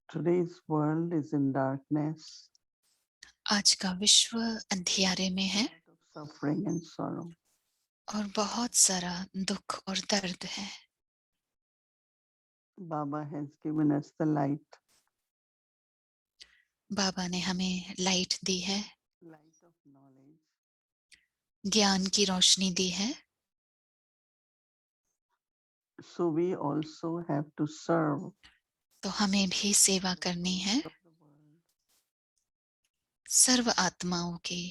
Today's world is in darkness, आज का विश्व अंधियारे में है suffering and sorrow. और बहुत सारा दुख और दर्द है। Baba has given us the light, बाबा ने हमें लाइट दी है, light of knowledge, ज्ञान की रोशनी दी है। so we also have to serve तो हमें भी सेवा करनी है of the world सर्व आत्माओं की,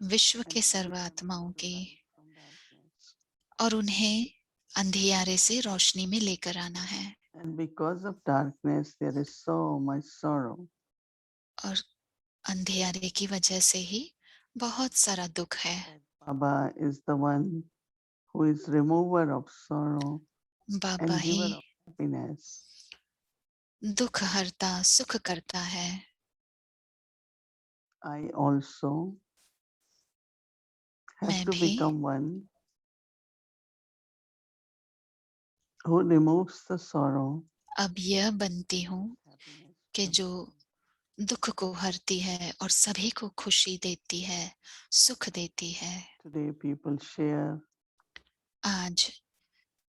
विश्व and के सर्व bring them आत्माओं to the की, light from darkness. और उन्हें अंधियारे से रोशनी में लेकर आना है। And because of darkness, there is so much sorrow. और अंधियारे की वजह से ही बहुत सारा दुख है। Baba is the one who is remover of sorrow Baba and giver he of happiness. दुख हरता, सुख करता है। I also have मैं to भी become one who removes the sorrow, अब यह बनती हूँ happiness कि from जो दुख को हरती है और सभी को खुशी देती है, सुख देती है। Today people share आज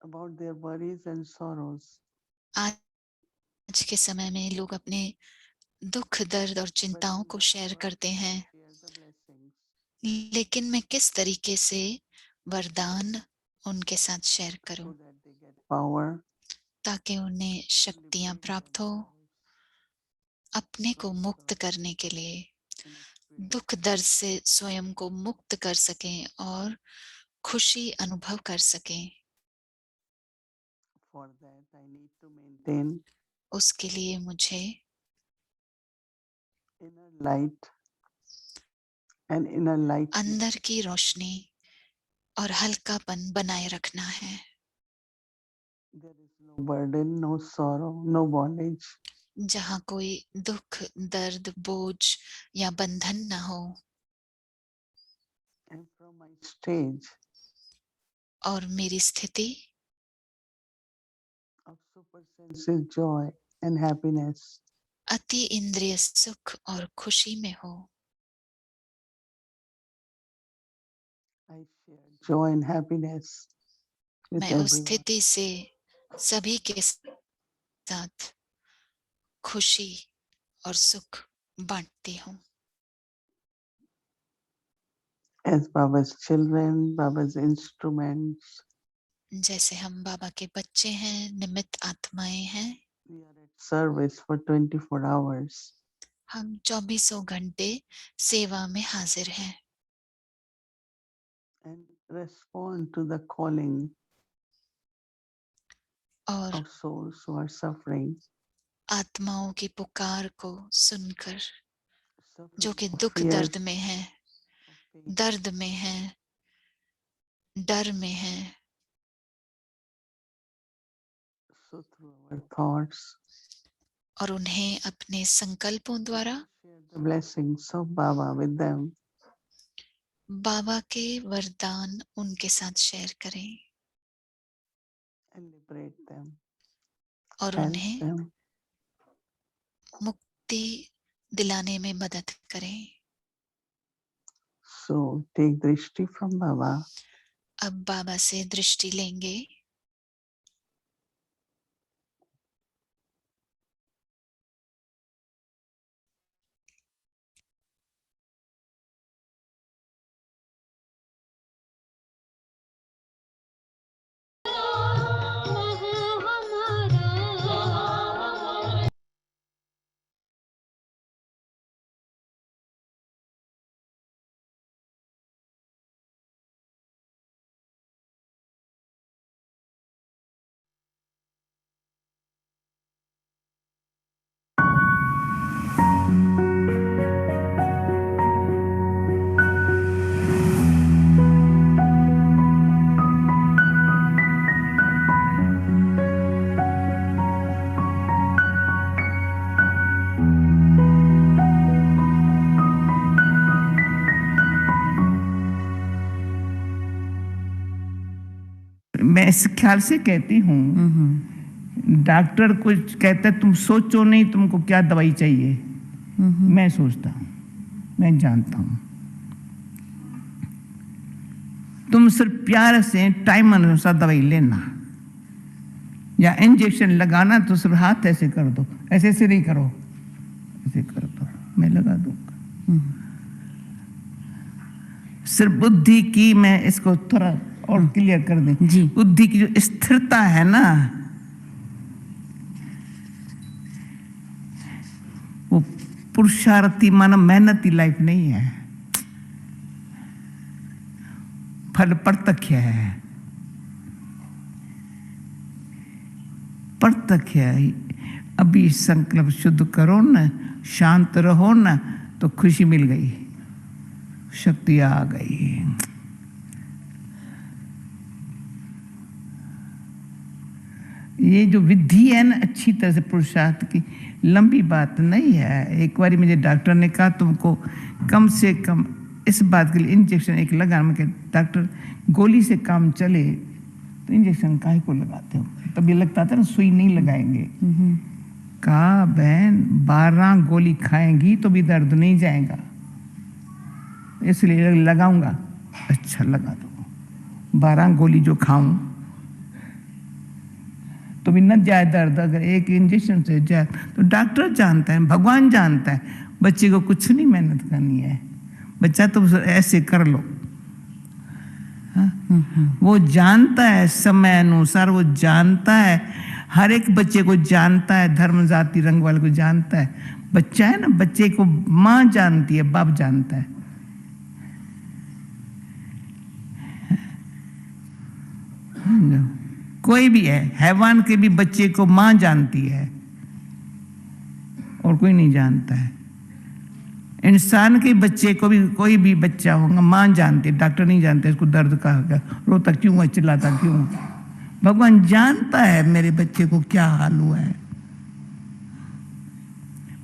about their worries and sorrows. आज के समय में लोग अपने दुख, दर्द और चिंताओं को शेयर करते हैं, Share the blessings. लेकिन मैं किस तरीके से वरदान उनके साथ शेयर करूं So that they get power ताकि उन्हें to शक्तियां liberate प्राप्त हो themselves अपने को from मुक्त sorrow करने के लिए, in a spirit दुख of दर्द joy. से स्वयं को मुक्त कर सकें और खुशी अनुभव कर सकें। For that I need to maintain उसके लिए मुझे inner light and inner lightness. अंदर की रोशनी और हल्कापन बनाए रखना है। There is no burden, no sorrow, no bondage. जहाँ कोई दुख, दर्द, बोझ या बंधन न हो, And from my stage और मेरी स्थिति of super senses joy and happiness, अति इंद्रिय सुख और खुशी में हो, I share joy and happiness with मैं उस everyone. स्थिति से सभी के साथ खुशी और सुख बांटती हूँ। As Baba's children, Baba's instruments, जैसे हम बाबा के बच्चे हैं, निमित्त आत्माएं हैं, we are at service for 24 hours. हम 24 घंटे सेवा में हाजिर हैं And respond to the calling और of souls who are suffering. आत्माओं की पुकार को सुनकर, जो कि Suffering of दुख fear, दर्द में है, of pain. दर्द में है, डर में है, So through our thoughts, और उन्हें अपने संकल्पों द्वारा share the blessings of Baba with them. बाबा के वरदान उनके साथ शेयर करें And liberate them, और help उन्हें them. मुक्ति दिलाने में मदद करें। So take drishti from Baba. अब बाबा से दृष्टि लेंगे मैं इस ख्याल से कहती हूँ डॉक्टर कुछ कहता है तुम सोचो नहीं तुमको क्या दवाई चाहिए, मैं सोचता हूँ, मैं जानता हूँ। तुम सिर्फ प्यार से टाइम अनुसार दवाई लेना, या इंजेक्शन लगाना तो सिर्फ हाथ ऐसे कर दो, ऐसे ऐसे नहीं करो, ऐसे कर दो, मैं लगा दूंगा। सिर्फ बुद्धि की, मैं इसको थोड़ा और क्लियर कर दें जी। बुद्धि की जो स्थिरता है ना, वो पुरुषार्थी माना मेहनती लाइफ नहीं है, फल प्रत्यक्ष है, प्रत्यक्ष है। अभी संकल्प शुद्ध करो ना, शांत रहो ना, तो खुशी मिल गई, शक्ति आ गई। ये जो विधि है ना अच्छी तरह से पुरुषार्थ की, लंबी बात नहीं है। एक बार मुझे डॉक्टर ने कहा तुमको कम से कम इस बात के लिए इंजेक्शन एक लगा, मैं डॉक्टर गोली से काम चले तो इंजेक्शन काहे को लगाते हो, तभी लगता था ना सुई नहीं लगाएंगे। कहा बहन 12 गोली खाएंगी तो भी दर्द नहीं जाएगा, इसलिए लगाऊंगा। अच्छा लगा दो, 12 गोली जो खाऊं तो भी न जाए दर्द, अगर एक इंजेक्शन से जाए तो डॉक्टर जानता है, भगवान जानता है, बच्चे को कुछ नहीं मेहनत करनी है, बच्चा तो ऐसे कर लो। वो जानता है समय अनुसार, वो जानता है, हर एक बच्चे को जानता है, धर्म जाति रंग वाले को जानता है। बच्चा है ना, बच्चे को माँ जानती है, बाप जानता है। कोई भी है, हैवान के भी बच्चे को माँ जानती है और कोई नहीं जानता है। इंसान के बच्चे को भी, कोई भी बच्चा होगा, माँ जानती है, डॉक्टर नहीं जानते इसको दर्द का होगा, रोता क्यों है, चिल्लाता क्यों। भगवान जानता है मेरे बच्चे को क्या हाल हुआ है,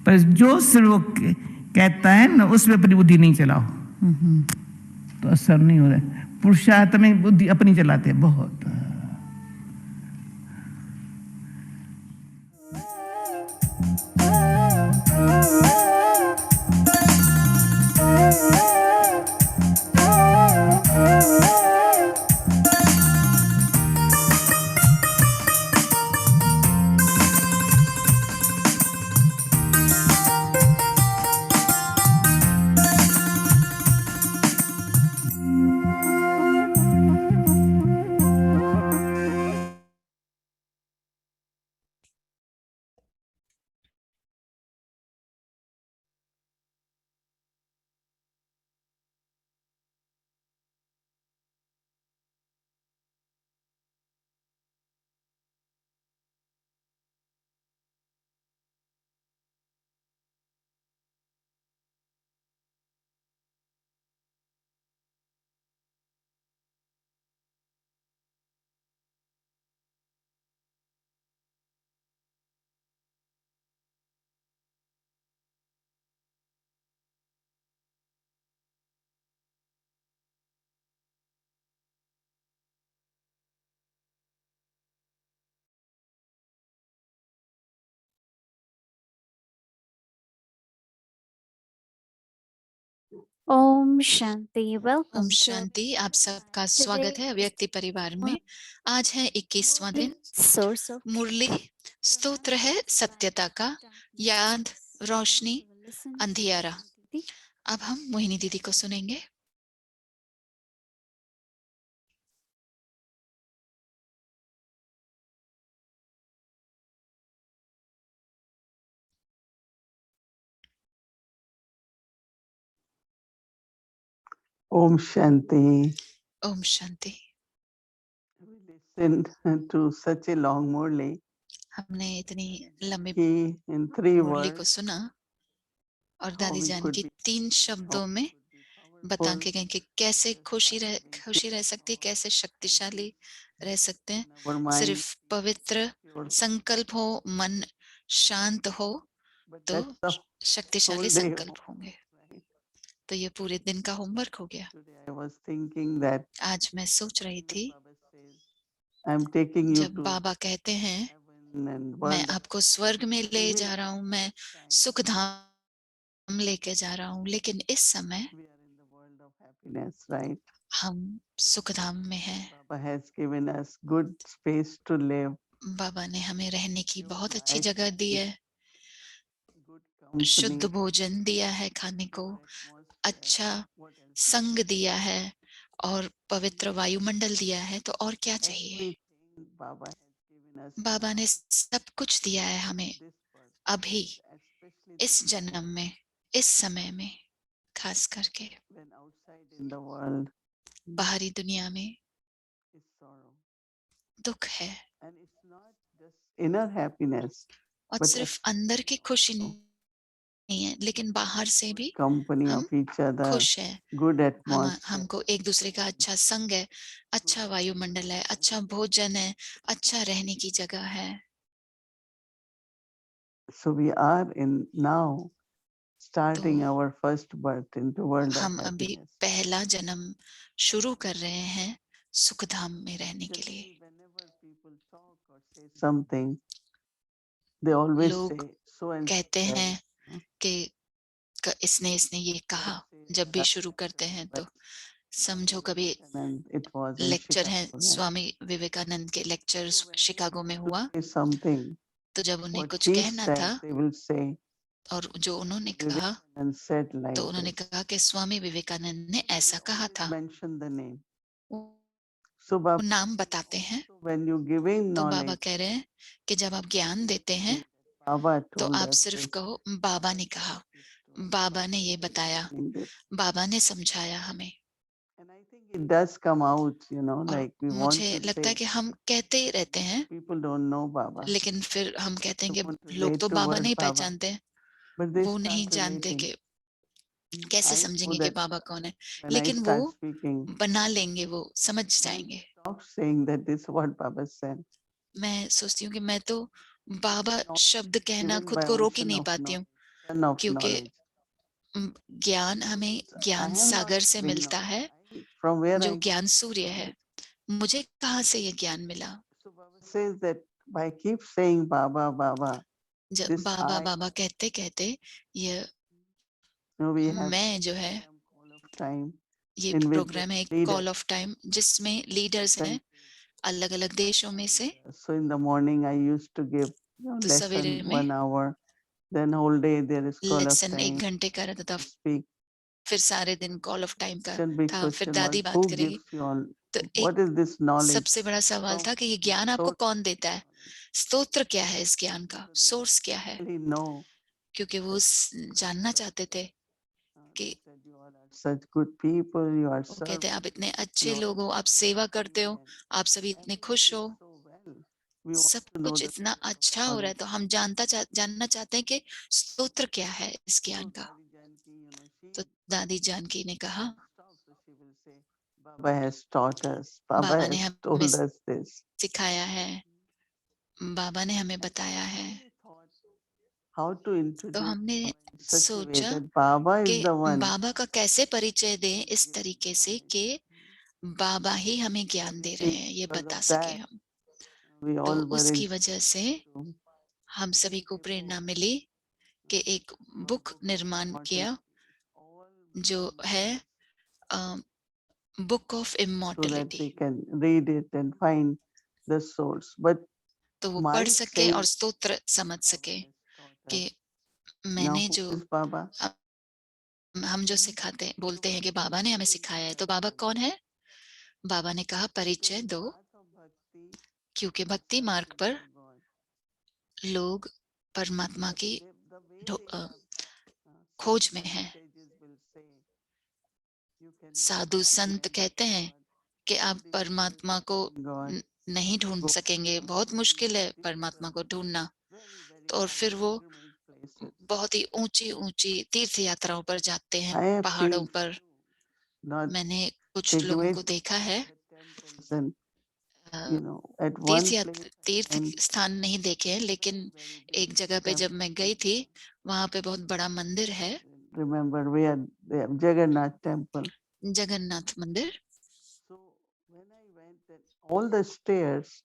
पर जो सिर्फ वो कहता है ना उसमें अपनी बुद्धि नहीं चलाओ तो असर नहीं हो रहा है। पुरुषार्थ में बुद्धि अपनी चलाते हैं बहुत। ओम शांति। ओम शांति। आप सबका स्वागत है अव्यक्ति परिवार में। आज है 21वां दिन। मुरली स्तोत्र है सत्यता का, याद रोशनी अंधियारा। अब हम मोहिनी दीदी को सुनेंगे। Om Shanti. Om Shanti. We listened to such a long Murli. हमने इतनी लंबी In 3 मुरली को words, सुना और दादी जान की 3 शब्दों में बता के गए कि कैसे खुशी रह सकती, कैसे शक्तिशाली रह सकते हैं। सिर्फ पवित्र संकल्प हो, मन शांत हो तो शक्तिशाली संकल्प होंगे। तो ये पूरे दिन का होमवर्क हो गया। आज मैं सोच रही थी, जब बाबा कहते हैं and मैं world of आपको स्वर्ग में ले living जा रहा हूँ, मैं time. सुखधाम लेके जा रहा हूँ, लेकिन इस समय We are in the world of happiness, right? हम सुखधाम में हैं। Baba has given us good space to live, बाबा ने हमें रहने की pure बहुत अच्छी light, जगह दी है, good company, शुद्ध भोजन दिया है खाने को, pure atmosphere. अच्छा What else? संग दिया है और पवित्र वायुमंडल दिया है, तो और क्या चाहिए? Everything Baba has given us बाबा ने now, सब कुछ दिया है हमें this birth, अभी, especially इस this जन्म moment, में, इस समय में, खास करके when outside in the world बाहरी दुनिया में is sorrow. दुख है, And it's not just inner happiness, और but सिर्फ अंदर की खुशी नहीं है, लेकिन बाहर से भी company हम of each other, खुश है। good atmosphere, हमको एक दूसरे का अच्छा संग है, अच्छा वायुमंडल है, अच्छा भोजन है, अच्छा रहने की जगह है। so we are in now starting तो our first birth into world of हम अभी happiness. पहला जन्म शुरू कर रहे हैं सुखधाम में रहने के लिए। Generally, whenever people talk or say something, they always लोग say so and so कहते said, हैं huh? कि इसने ये कहा, Say जब भी that शुरू करते हैं तो Swami समझो कभी Vivekanand, it was in lecture है, Chicago, right? स्वामी विवेकानंद के लेक्चर So whenever शिकागो में they have हुआ, to say something, तो जब उन्हें what कुछ he कहना था said, they will say, और जो उन्होंने कहा, Vivekanand said like तो उन्होंने this. कहा कि स्वामी विवेकानंद ने They ऐसा will कहा always था। mention the name. वो So Baba, नाम बताते हैं। when you giving तो बाबा knowledge, कह रहे हैं कि जब आप ज्ञान देते हैं Baba तो told आप us सिर्फ this, कहो बाबा ने कहा, बाबा ने ये बताया, in this. बाबा ने समझाया हमें। And I think it does come out, और like we want मुझे to लगता है say, कि हम कहते ही रहते हैं, people don't know Baba. लेकिन फिर हम कहते हैं They कि want to लोग relate तो to बाबा word नहीं Baba, पहचानते हैं, but they वो नहीं start जानते relating. कि कैसे I know समझेंगे कि that बाबा कौन है, when I लेकिन वो start speaking, बना लेंगे, वो समझ I जाएंगे। stop saying that this is what Baba said. मैं सोचती हूँ कि मैं तो बाबा Knowledge शब्द कहना given खुद by को रोक ही ocean नहीं of पाती हूँ, knowledge, son of क्योंकि knowledge. ज्ञान हमें So I ज्ञान am not सागर से having मिलता knowledge. है, From where जो I ज्ञान get सूर्य है। knowledge? मुझे कहाँ से ये ज्ञान मिला? So Baba says that by keep saying Baba, Baba, जब this बाबा I, बाबा कहते कहते ये we have मैं जो है, call of time ये in which प्रोग्राम है leaders कॉल ऑफ टाइम, जिसमें लीडर्स हैं अलग अलग देशों में से। So in the morning I used to give तो lesson सवेरे में 1 hour. Then whole day there is call of lesson time 1 घंटे का रहता था, to speak. फिर सारे दिन कॉल ऑफ टाइम का Question, big था, फिर question दादी was बात who करेगी। gives you all? तो What एक is this knowledge? सबसे बड़ा सवाल From था कि ये ज्ञान आपको source कौन देता है, स्तोत्र क्या है इस ज्ञान का, so they सोर्स क्या है? really know. क्योंकि वो जानना चाहते थे कि They said you all are such good people. You are वो कहते हैं आप इतने serving. अच्छे You लोग हो, आप सेवा करते हो, आप सभी इतने खुश हो, so well. We want सब to know कुछ the इतना source of अच्छा हो रहा है, knowledge. तो हम जानना चाहते हैं कि स्तोत्र क्या है इस ज्ञान So का। Daddy Janki, she तो दादी जानकी ने कहा, stop. So she will say, Baba has taught us. Baba बाबा ने has हमें told us this. सिखाया है, बाबा ने हमें बताया है। How to तो introduce हमने Baba in such a way सोचा that Baba कि is the one. बाबा का कैसे परिचय दें इस तरीके से कि बाबा ही हमें ज्ञान दे रहे हैं, ये Because बता of सके that, हम। we तो all were उसकी वजह से inspired हम सभी को प्रेरणा मिली कि एक बुक निर्माण किया जो है book of so that immortality, we can read it and find the source. But तो वो my पढ़ सके saying और स्तोत्र समझ Baba सके has taught कि us. Now मैंने who जो is Baba? हम जो सिखाते हैं, बोलते हैं कि बाबा ने हमें सिखाया है, तो बाबा कौन है? बाबा ने कहा परिचय दो, Path of bhakti, क्योंकि भक्ति मार्ग पर for God. लोग परमात्मा की The way they have, खोज में हैं। sages will say, you can साधु संत कहते हैं कि आप परमात्मा को God नहीं ढूंढ सकेंगे, बहुत मुश्किल है परमात्मा को ढूंढना। तो और फिर वो बहुत ही ऊंची ऊंची तीर्थ यात्राओं पर जाते हैं, I have पहाड़ों seen पर। not मैंने कुछ लोगों को situated देखा है, temples and at one place तीर्थ and स्थान नहीं देखे हैं, लेकिन एक जगह पे जब मैं गई थी, वहां पे बहुत बड़ा मंदिर है, remember we had the Jagannath temple. Jagannath मंदिर। So when I went, all the stairs,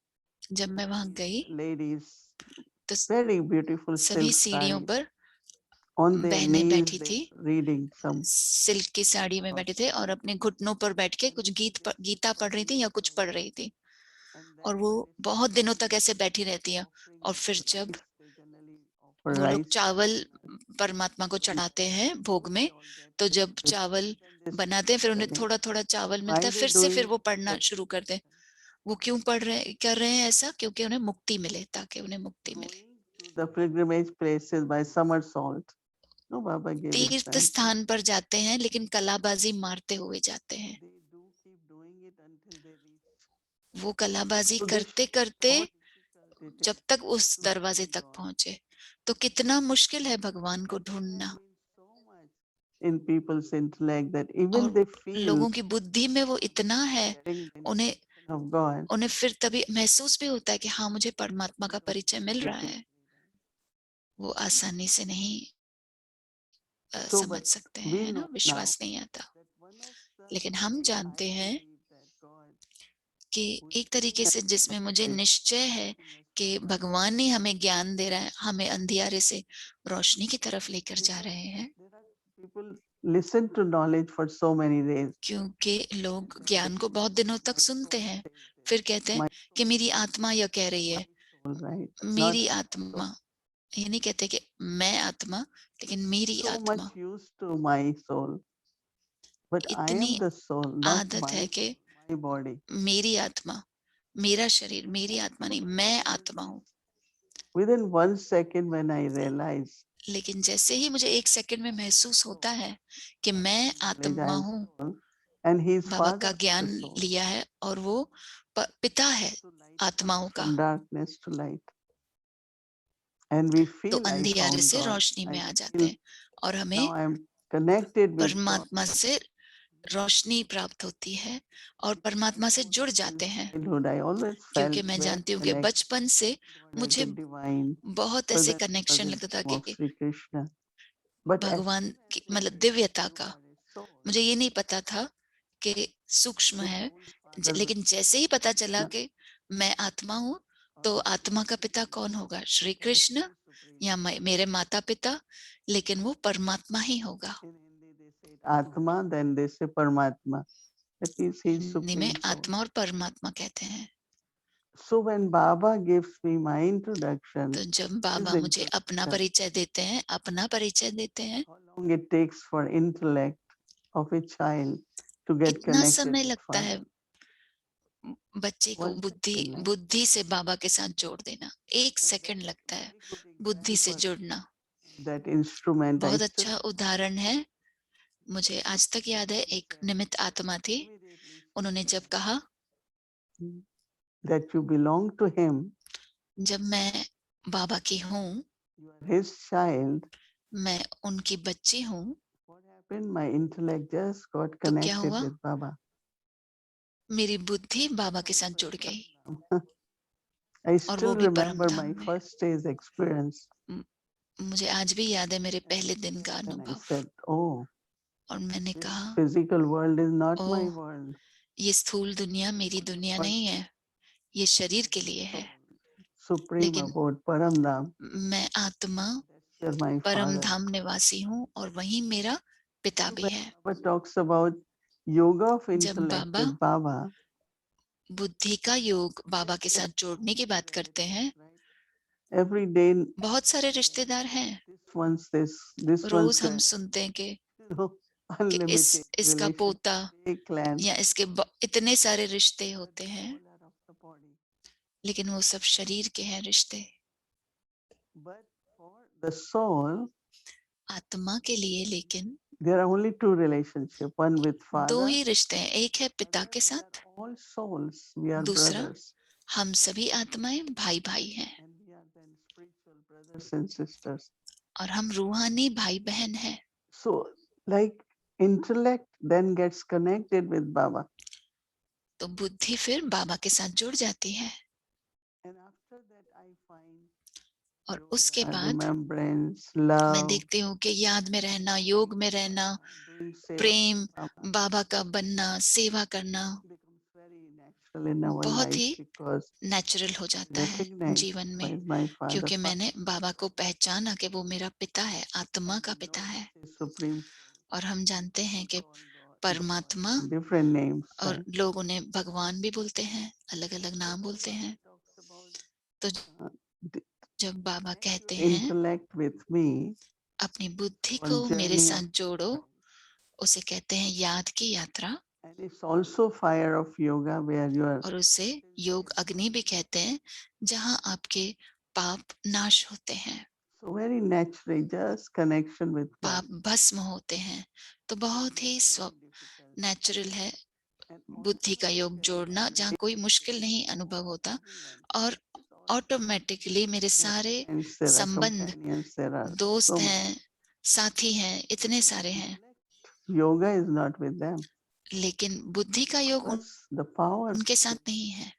जब मैं वहां गई, ladies तो very beautiful सभी silk सीढ़ियों sarees. पर On their बहनें knees बैठी they थी, were reading some. सिल्क की साड़ी में बैठे थे और अपने घुटनों पर बैठ के कुछ गीता पढ़ रही थी या कुछ पढ़ रही थी। और वो बहुत दिनों तक ऐसे बैठी रहती है। और फिर जब वो लोग चावल परमात्मा को चढ़ाते हैं भोग में, तो जब चावल बनाते हैं फिर उन्हें थोड़ा थोड़ा चावल मिलता है, फिर से फिर वो पढ़ना शुरू करते हैं। वो क्यों कर रहे हैं ऐसा? क्योंकि उन्हें मुक्ति मिले, ताकि उन्हें मुक्ति मिले। The pilgrimage places by somersault. No, Baba gave तीर्थ example. स्थान पर जाते हैं लेकिन कलाबाजी मारते हुए जाते हैं। They do keep doing it until they reach. वो कलाबाजी So they करते show करते how difficult it जब is तक उस to दरवाजे find तक God. पहुंचे। तो कितना मुश्किल है भगवान को And that has ढूंढना। been so much in people's intellect that even और they feel लोगों की बुद्धि में वो इतना है, getting the उन्हें instruction of God. उन्हें फिर तभी महसूस भी होता है कि हाँ, मुझे परमात्मा का परिचय मिल रहा है। वो आसानी से नहीं So, समझ but सकते we हैं, है ना, know now विश्वास नहीं आता। that one of the लेकिन हम way I जानते हैं believe that God कि would एक तरीके से जिसमें मुझे is निश्चय है कि भगवान ही हमें ज्ञान दे रहा है, हमें अंधियारे से रोशनी की तरफ लेकर जा रहे हैं। there are people listen to knowledge for so many days. क्योंकि लोग ज्ञान को बहुत दिनों तक सुनते हैं, फिर कहते हैं कि मेरी आत्मा यह कह रही है, Soul, right? मेरी Not आत्मा। ये नहीं कहते कि मैं आत्मा, लेकिन मेरी so आत्मा। much used to my soul, but I am इतनी the soul, not आदत है my कि my body. मेरी आत्मा, मेरा शरीर, मेरी आत्मा नहीं, मैं आत्मा हूँ। Within 1 second when I realize लेकिन जैसे ही मुझे 1 सेकंड में महसूस होता है कि मैं knowledge, I आत्मा am हूँ, soul, and he is Baba father का of ज्ञान the soul. लिया है और वो पिता है So light आत्माओं comes का, from darkness to light. And we तो feel I अंधियारे found से God. रोशनी में I आ जाते feel हैं और now हमें I am connected with God. परमात्मा से रोशनी प्राप्त होती है और परमात्मा से जुड़ जाते हैं। Childhood, I always क्योंकि felt मैं very जानती हूँ कि connected बचपन से God as मुझे a divine बहुत ऐसे presence कनेक्शन लगता था of कि Sri Krishna. But as भगवान soon की as I मतलब realized दिव्यता you का, are a soul, मुझे ये नहीं पता था कि सूक्ष्म the है। soul's father लेकिन जैसे ही पता चला Krishna, कि मैं आत्मा हूँ, तो आत्मा का पिता कौन होगा? श्री कृष्ण या मेरे माता पिता, लेकिन वो परमात्मा ही होगा। in Hindi they say Atma, then they say Paramatma. That means he is Hindi में supreme soul. आत्मा और परमात्मा कहते हैं। So when Baba gives me my introduction, तो जब his बाबा मुझे अपना introduction, परिचय देते हैं, how long it takes for intellect of a child to get कितना connected समय with लगता है Father. बच्चे को 1 second, right? बुद्धि से बाबा के साथ जोड़ देना? 1 सेकंड लगता है Very good बुद्धि से example. जुड़ना। That instrument I बहुत still अच्छा उदाहरण है, मुझे आज तक याद है। एक निमित्त आत्मा थी, immediately उन्होंने जब कहा that you belong to him, जब मैं बाबा की हूँ, you are his child. मैं उनकी बच्ची हूँ, What happened? My intellect just got तो क्या connected हुआ? with Baba. मेरी बुद्धि बाबा के साथ जुड़ गई I और still वो भी परम remember धाम my में। first day's experience. मुझे आज भी याद है मेरे पहले दिन का And I अनुभव। said, oh, और मैंने this कहा, physical world is not my oh, world. ये स्थूल दुनिया मेरी दुनिया नहीं है, ये शरीर के लिए है। Supreme लेकिन abode, Paramdham. मैं आत्मा That's where my परम father. धाम निवासी हूँ और वहीं मेरा पिता So भी when है। Baba talks about yoga of जब intellect बाबा with Baba, बुद्धि का योग बाबा के साथ जोड़ने की बात करते हैं, every day, बहुत सारे रिश्तेदार हैं। this one's this one's रोज हम that, सुनते हैं कि unlimited इसका relation, पोता big clan. या इसके इतने सारे रिश्ते होते हैं, All are of the body. लेकिन वो सब शरीर के हैं रिश्ते। But for the soul, आत्मा के लिए लेकिन there are only two relationships, one with दो Father, ही रिश्ते हैं। एक है पिता other के we साथ, are all souls, we are दूसरा brothers, हम सभी आत्माएं भाई भाई हैं and we are then spiritual brothers and sisters. और हम रूहानी भाई बहन हैं। So, like intellect then gets connected with Baba. तो बुद्धि फिर बाबा के साथ जुड़ जाती है And after that I find और उसके yoga, बाद remembrance, मैं love, देखती हूँ कि याद में रहना, योग में रहना, doing seva Prem, to Baba बाबा का बनना, सेवा करना, becomes very natural in our बहुत life ही because नेचुरल हो जाता है recognized जीवन by में, my Father. क्योंकि मैंने बाबा को पहचाना कि वो मेरा पिता है, आत्मा का We पिता know है। this is Supreme और हम जानते हैं कि God, परमात्मा, different names. और Right? लोग उन्हें भगवान भी बोलते हैं, अलग अलग नाम बोलते हैं। Talks about, तो the- जब बाबा कहते हैं intellect with me अपनी बुद्धि on को मेरे journey साथ of, जोड़ो, उसे कहते हैं याद की यात्रा, and it's also fire of yoga where you are और उसे योग अग्नि भी कहते हैं, जहां आपके पाप नाश होते हैं, so very naturally just connection with पाप God. भस्म होते हैं। तो बहुत ही नेचुरल है बुद्धि का योग जोड़ना, जहाँ कोई मुश्किल नहीं अनुभव होता, और ऑटोमेटिकली मेरे सारे Friends, there are संबंध, companions, there are दोस्त so हैं, साथी हैं, इतने सारे हैं। yoga is not with them. लेकिन बुद्धि का योग Because the power उनके साथ नहीं है,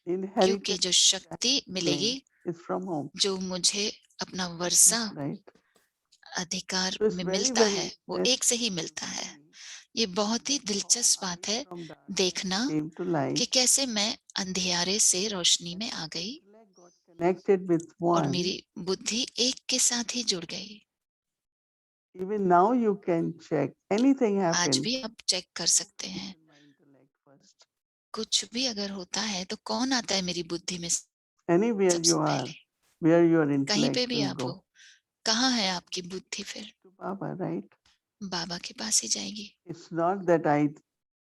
क्योंकि inherited जो शक्ति मिलेगी, is from home, जो मुझे अपना वर्षा right? अधिकार So it's में very, मिलता very है, वो एक से ही मिलता है। ये बहुत ही दिलचस्प बात है from dark देखना came to कि light. कैसे मैं अंधियारे से रोशनी में आ गई Intellect got connected with और one. मेरी बुद्धि एक के साथ ही जुड़ गई। Even now you can check anything आज happens. भी आप चेक कर सकते हैं, My intellect first. कुछ भी अगर होता है तो कौन आता है मेरी बुद्धि में Anywhere सबसे you are, पहले? where your कहीं पे intellect भी will आप हो, go. कहाँ है आपकी बुद्धि? फिर To Baba, right? बाबा के पास ही जाएगी। It's not that I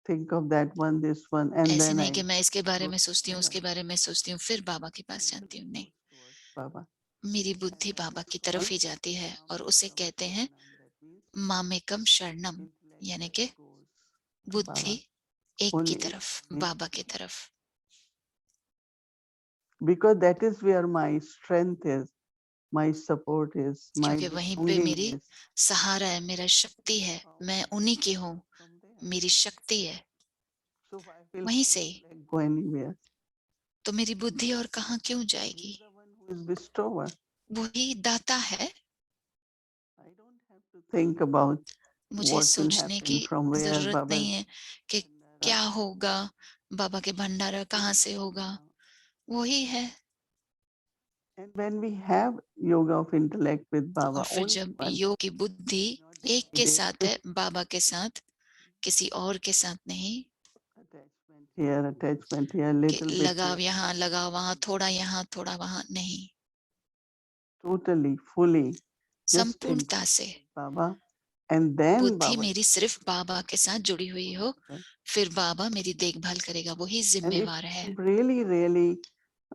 think of that one, this one, and ऐसे then नहीं I कि मैं इसके बारे go में सोचती हूँ, towards उसके बारे में सोचती हूँ, फिर बाबा के पास जाती हूँ। नहीं, Baba. मेरी बुद्धि बाबा की तरफ ही जाती है, और उसे कहते हैं मामेकम शरणम, यानी कि बुद्धि एक की तरफ, बाबा की तरफ। Because that is where my strength is, my support is, my क्योंकि वहीं पे belonging मेरी is. सहारा है, मेरा शक्ति है, मैं उन्हीं की हूँ, मेरी शक्ति है। So if I feel वहीं my से intellect go anywhere. तो मेरी बुद्धि और कहाँ क्यों जाएगी? He's the one who is bestower. वही दाता है। I don't have to think about मुझे what will सोचने happen की from where जरूरत Baba नहीं है कि क्या होगा, बाबा के भंडारा कहाँ से होगा, वही है। And when we have yoga of intellect with Baba, और फिर only जब one, योग की बुद्धि एक के साथ है, बाबा के साथ, किसी और के साथ नहीं, attachment here, कि little bit लगाव here, यहाँ लगाव वहाँ, थोड़ा यहाँ थोड़ा वहाँ, नहीं, totally, fully, just in संपूर्णता से Baba, and then बुद्धि Baba. मेरी सिर्फ बाबा के साथ जुड़ी हुई हो, फिर बाबा मेरी देखभाल करेगा, वही And if जिम्मेवार है। I'm really, really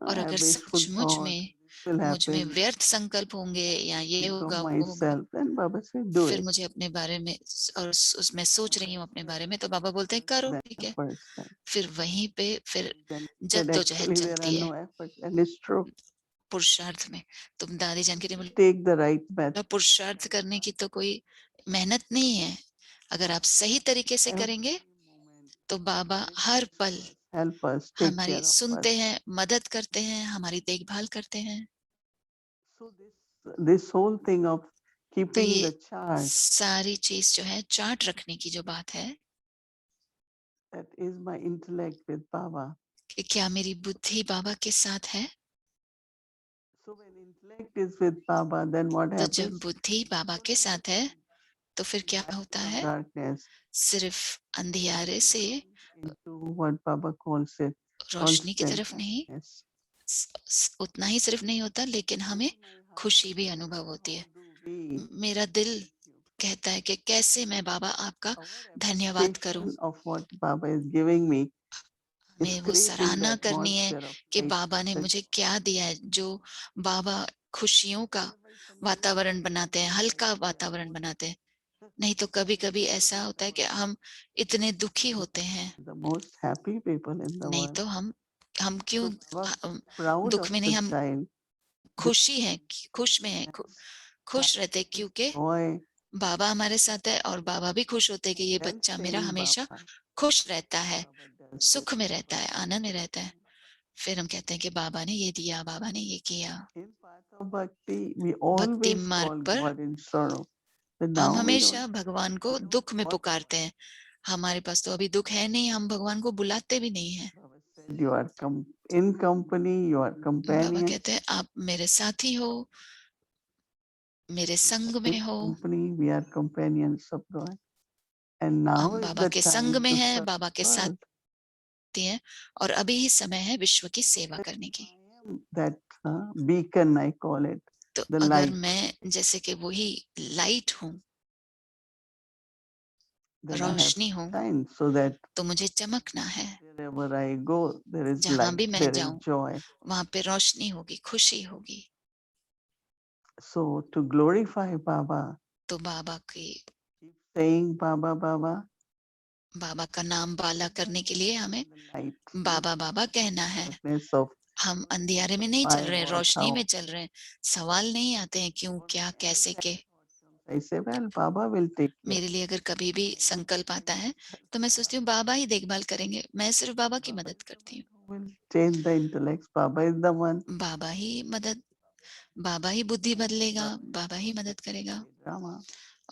और अगर have wishful सचमुच thought, में this will मुझ में happen, व्यर्थ संकल्प होंगे या ये think of होगा वो होगा, myself, then Baba said, do फिर it. मुझे अपने बारे में और उसमें सोच रही हूँ अपने बारे में, तो बाबा बोलते हैं करो, That ठीक है। efforts, right? फिर वहीं पे फिर Then he said, जद्दोजहद actually, there are चलती है no efforts, and it's true. पुरुषार्थ में। तुम दादी जान के बोला, Take the right path. पुरुषार्थ करने की तो कोई मेहनत नहीं है, अगर आप सही तरीके से करेंगे तो बाबा हर पल Help us, take हमारी care of सुनते us. हैं, मदद करते हैं, हमारी देखभाल करते हैं। So this whole thing of तो keeping ये the chart, सारी चीज जो है, चार्ट रखने की जो बात है, that is my intellect with Baba. कि क्या मेरी बुद्धि बाबा के साथ है? So when intellect is with Baba, then what तो जब happens? बुद्धि बाबा के साथ है तो फिर क्या होता है? Darkness सिर्फ अंधियारे से into what Baba calls it, रोशनी की constant तरफ नहीं, happiness. उतना ही सिर्फ नहीं होता, लेकिन हमें खुशी भी अनुभव होती है। मेरा दिल कहता है कि कैसे मैं बाबा आपका धन्यवाद करूं। Of what Baba is giving me, हमें वो सराहना करनी है कि बाबा ने मुझे क्या दिया है, जो बाबा खुशियों का वातावरण बनाते हैं, हल्का वातावरण बनाते हैं। नहीं तो कभी कभी ऐसा होता है कि हम इतने दुखी होते हैं, the most happy people in the नहीं world. तो हम क्यों Proud दुख of में the नहीं, हम child, खुशी हैं, खुश में हैं, खुश रहते, क्योंकि joy, बाबा हमारे साथ है, और बाबा भी खुश होते हैं कि ये then बच्चा मेरा saying हमेशा Baba, खुश रहता है, Baba does सुख this. में रहता है, आनंद में रहता है। फिर हम कहते हैं कि बाबा ने ये दिया, बाबा ने ये किया। In path of bhakti, we भक्ति always मार्ग call पर God in sorrow. But हम now we don't. हमेशा भगवान को दुख में पुकारते हैं, हमारे पास तो अभी दुख है नहीं, हम भगवान को बुलाते भी नहीं है। Baba said, you are in company, you are Baba companion. कहते हैं आप मेरे साथी हो, मेरे संग में हो। Company, we are companions of God. And now हम is बाबा the के संग time में to हैं, serve बाबा के the साथ world. हैं, और अभी ही समय है विश्व की सेवा करने की। I am that beacon, I call it, तो the अगर light. मैं जैसे कि वही लाइट हूँ, Then I have Roshni to हूँ, shine so that तो मुझे चमकना है। wherever I go, there is जहां light, भी मैं there is जाऊं joy. वहां पे रोशनी होगी, खुशी होगी। So to glorify Baba, तो बाबा की, keep saying Baba, Baba, बाबा का नाम बाला करने के लिए हमें the light, बाबा बाबा कहना है। darkness of हम अंधियारे में नहीं चल 5 रहे हैं, or रोशनी में 1,000. चल रहे हैं। सवाल नहीं आते हैं क्यों, क्या, कैसे के। I say, well, Baba will take care. मेरे लिए अगर कभी भी संकल्प आता है तो मैं सोचती हूँ बाबा ही देखभाल करेंगे, मैं सिर्फ बाबा की मदद करती हूँ। Will change the intellects. Baba is the one. बाबा ही मदद, बाबा ही बुद्धि बदलेगा, बाबा ही मदद करेगा। Drama.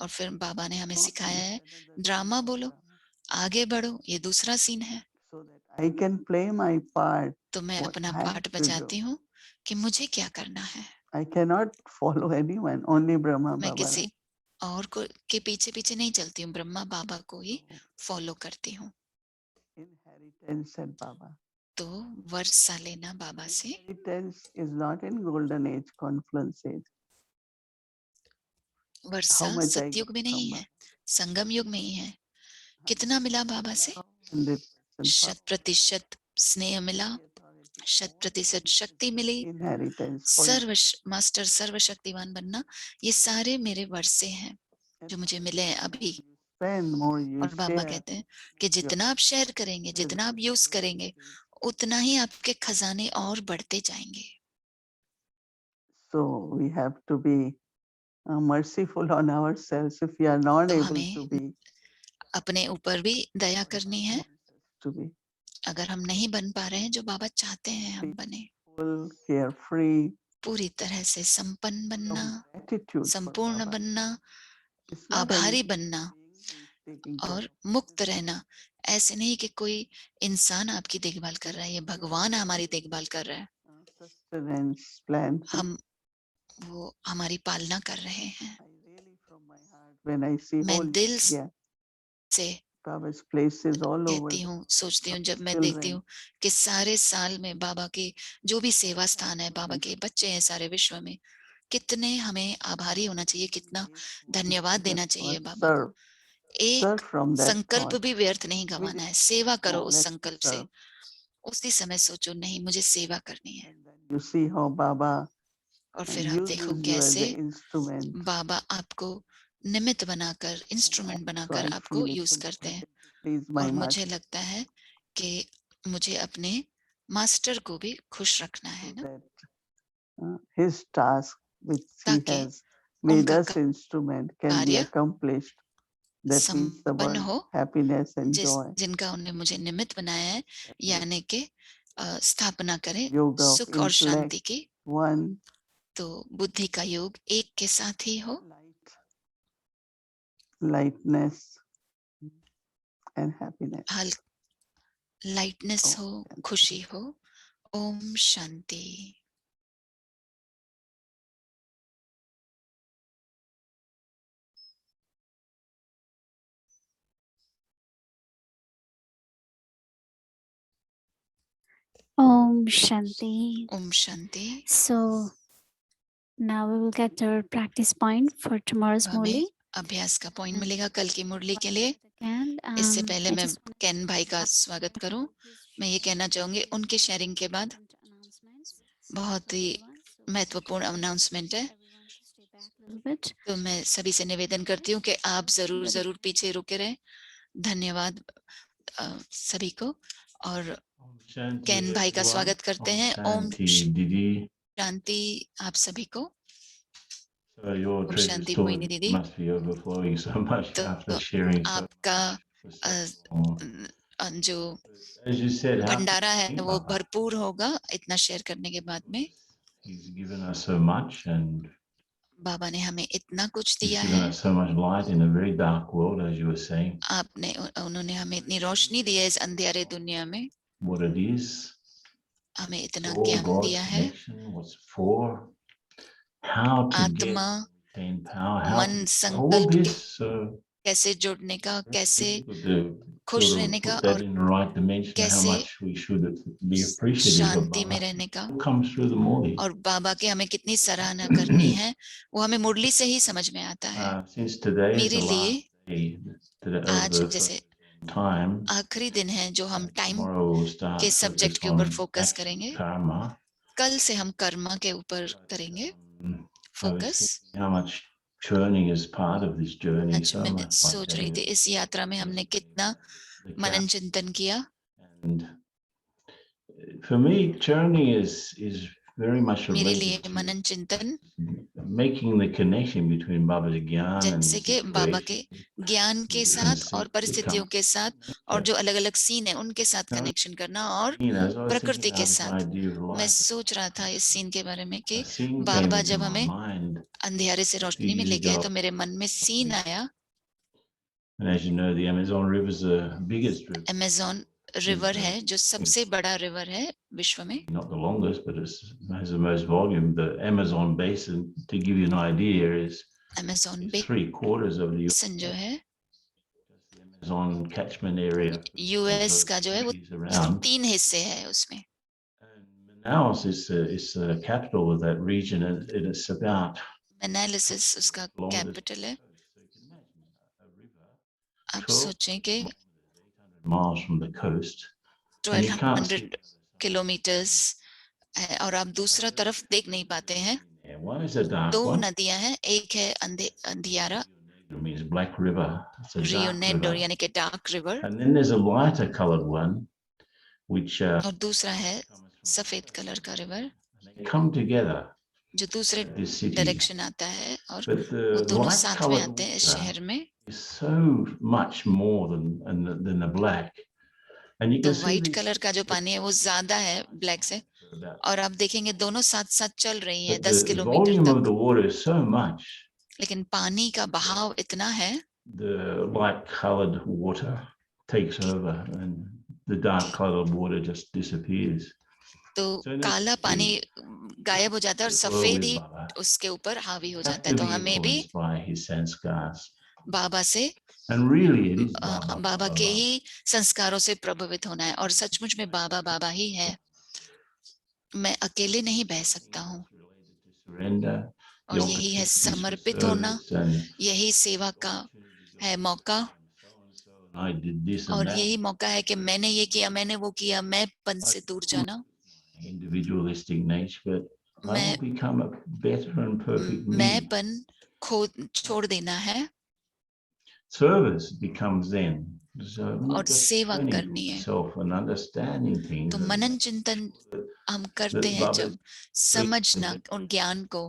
और फिर बाबा ने हमें Not सिखाया है, another ड्रामा बोलो, drama. आगे बढ़ो, ये दूसरा सीन है। So that I can play my part. तो मैं What अपना I have पार्ट to बजाती do. हूँ कि मुझे क्या करना है। I cannot follow anyone. Only Brahma मैं Baba. किसी Right? और को के पीछे पीछे नहीं चलती हूँ, ब्रह्मा बाबा को ही So फॉलो करती हूँ। inheritance said Baba. तो वर्षा लेना बाबा से। Inheritance is not in golden age, confluence age. How Varsha much I सतयुग got में नहीं from है, संगम युग में ही है। कितना मिला बाबा से? 100% 100% स्नेह मिला, 100% शक्ति मिली। inheritance for सर्व मास्टर सर्वशक्तिवान बनना, ये सारे मेरे वर्षे हैं जो मुझे मिले हैं अभी। spend more you और बाबा share. कहते हैं कि जितना आप शेयर करेंगे, जितना आप यूज करेंगे, उतना ही आपके खजाने और बढ़ते जाएंगे। So we have to be merciful on ourselves if we are not तो able हमें to be. अपने ऊपर भी दया करनी है। To be अगर हम नहीं बन पा रहे हैं जो बाबा चाहते हैं हम बने, full, carefree, पूरी तरह से संपन्न बनना, gratitude for संपूर्ण Baba. बनना, It's not आभारी any बनना taking care. और मुक्त रहना। ऐसे नहीं कि कोई इंसान आपकी देखभाल कर रहा है, ये भगवान हमारी देखभाल कर रहा है। Sustenance plan. हम वो हमारी पालना कर रहे हैं। I really from my heart when I see मैं whole दिल India, से Baba's places all over. कहती हूँ, सोचती हूँ, जब मैं children, देखती हूँ कि सारे साल में बाबा के जो भी सेवा स्थान है, बाबा के बच्चे हैं सारे विश्व में, कितने हमें आभारी होना चाहिए, कितना धन्यवाद देना चाहिए बाबा को। एक from that संकल्प thought. भी व्यर्थ नहीं गंवाना है। सेवा करो Oh, उस let's संकल्प से। serve. उसी समय सोचो नहीं मुझे सेवा करनी है। And then you see how Baba और फिर आप देखो uses you as कैसे an instrument. बाबा आपको निमित्त बनाकर, इंस्ट्रूमेंट So बनाकर I आपको feel यूज it's करते हैं। important to please my और मुझे master लगता है कि मुझे अपने मास्टर को भी खुश रखना है so ना, that his task which he ताकि has made उनका us instrument can be कार्य accomplished. That means the संपन्न world हो, happiness and joy. जिनका उन्होंने मुझे निमित्त बनाया है, यानी कि स्थापना करें Yoga of सुख और intellect, शांति की। one तो बुद्धि का योग एक के साथ ही हो, light, lightness and happiness. हल लाइटनेस Oh, हो, and खुशी हो। Om Shanti. Om Shanti. Om Shanti. So now we will get our practice point for tomorrow's हमें Murli. अभ्यास का पॉइंट मिलेगा कल की मुरली के लिए। And इससे पहले I मैं just want कैन भाई का स्वागत करूं। मैं ये कहना चाहूंगी, उनके शेयरिंग के बाद बहुत ही महत्वपूर्ण अनाउंसमेंट है। तो मैं सभी से निवेदन करती हूँ कि आप जरूर जरूर पीछे रुके रहें। धन्यवाद सभी को। और कैन भाई का स्वागत करते हैं। ओम शांति आप सभी को। So your Om treasure Shanti store Mohini दीदी। must be overflowing so much तो after sharing so आपका for so long. जो As you said, how भंडारा है can वो Baba? भरपूर होगा इतना शेयर करने के बाद में। He's given us so much, and बाबा ने हमें इतना कुछ He's दिया given है, us so much light in a very dark world, as you were saying. उन्होंने हमें इतनी रोशनी दी है इस अंधेरे दुनिया में, What it is, हमें इतना soul, ज्ञान God, दिया है, connection, what's for, how to get आत्मा, attain power, how मन, to all संकल्प this. So कैसे जुड़ने का, कैसे difficult to खुश sort रहने of का put that और in the right dimension, how कैसे much we should be appreciative of शांति में Baba. रहने का, It comes through the Morley. और बाबा के हमें कितनी सराहना करनी है, वो हमें मुरली से ही समझ में आता है। Since today is मेरे the लिए last day of आज the जैसे time, आखिरी दिन है जो हम टाइम tomorrow we'll के start सब्जेक्ट focus के ऊपर on फोकस action करेंगे, karma. कल से हम कर्मा के ऊपर करेंगे I was focus. thinking how much churning is part of this journey. आज So मैं much like सोच रही थी इस यात्रा में हमने कितना the मनन चिंतन किया। And for me, churning is very much मेरे लिए related to मनन चिंतन making the connection between Baba's Gyan and जैसे his कि बाबा के situation, ज्ञान के different साथ और scenes that परिस्थितियों come. के साथ और जो अलग अलग सीन है उनके साथ So, कनेक्शन करना, और you know, as I was thinking प्रकृति के about this साथ। idea of मैं life, सोच रहा था इस सीन के बारे में a कि scene came बाबा into जब my हमें mind अंधेरे से a few रोशनी में years ले गए ago. तो मेरे मन में सीन आया। And as you know, the Amazon River is the biggest river. Amazon river है जो सबसे बड़ा रिवर है विश्व में, Not the longest, but it has the most volume. The Amazon basin, to give you an idea, is Amazon 3/4 of the basin जो है Amazon catchment area. US Also का जो है वो cities around. 3 हिस्से है उसमें। And Manaus is the capital of that region, and it's about analysis उसका longest. कैपिटल है। So you can imagine a river आप 12 सोचें कि miles from the coast, and you can't 1200 see. Kilometres है और आप दूसरा तरफ देख नहीं पाते हैं। Yeah, one is a dark दो one. नदियां हैं, एक है अंधियारा It means Black River. It's a Rio dark नेडो river. यानी कि dark river, And then there's a lighter colored one, which और दूसरा है सफेद कलर का रिवर they come together जो दूसरे at this city. डायरेक्शन आता है, और But वो the दोनों light साथ में colored आते हैं इस water शहर में। is so much more than the black. And you तो can see white these colour का जो पानी है वो ज्यादा है ब्लैक से, for about, और आप देखेंगे दोनों साथ साथ चल रही हैं but 10 the kilometre volume of तक, the water is so much. लेकिन पानी का बहाव इतना है The light colored water takes over and the dark colored water just disappears. तो So in काला essence, पानी गायब हो जाता है और we सफेद with ही Baba उसके ऊपर हावी हो have जाता है। to तो be हमें भी influenced by his sanskars. बाबा से And really it is Baba. बाबा के Baba. ही संस्कारों से प्रभावित होना है, और सचमुच में बाबा बाबा ही है। मैं अकेले नहीं बह सकता हूँ, Surrender, और यही है समर्पित होना, यही सेवा का है मौका, I did this और and that. यही मौका है कि मैंने ये किया, मैंने वो किया, मैं पन से दूर जाना। Individualistic nature, but I मैं will become a better and perfect me. मैंपन खो छोड़ देना है Service becomes then. So और not just सेवा learning करनी है। yourself and understanding things. तो and मनन चिंतन हम करते हैं Baba जब is समझना great. उन ज्ञान को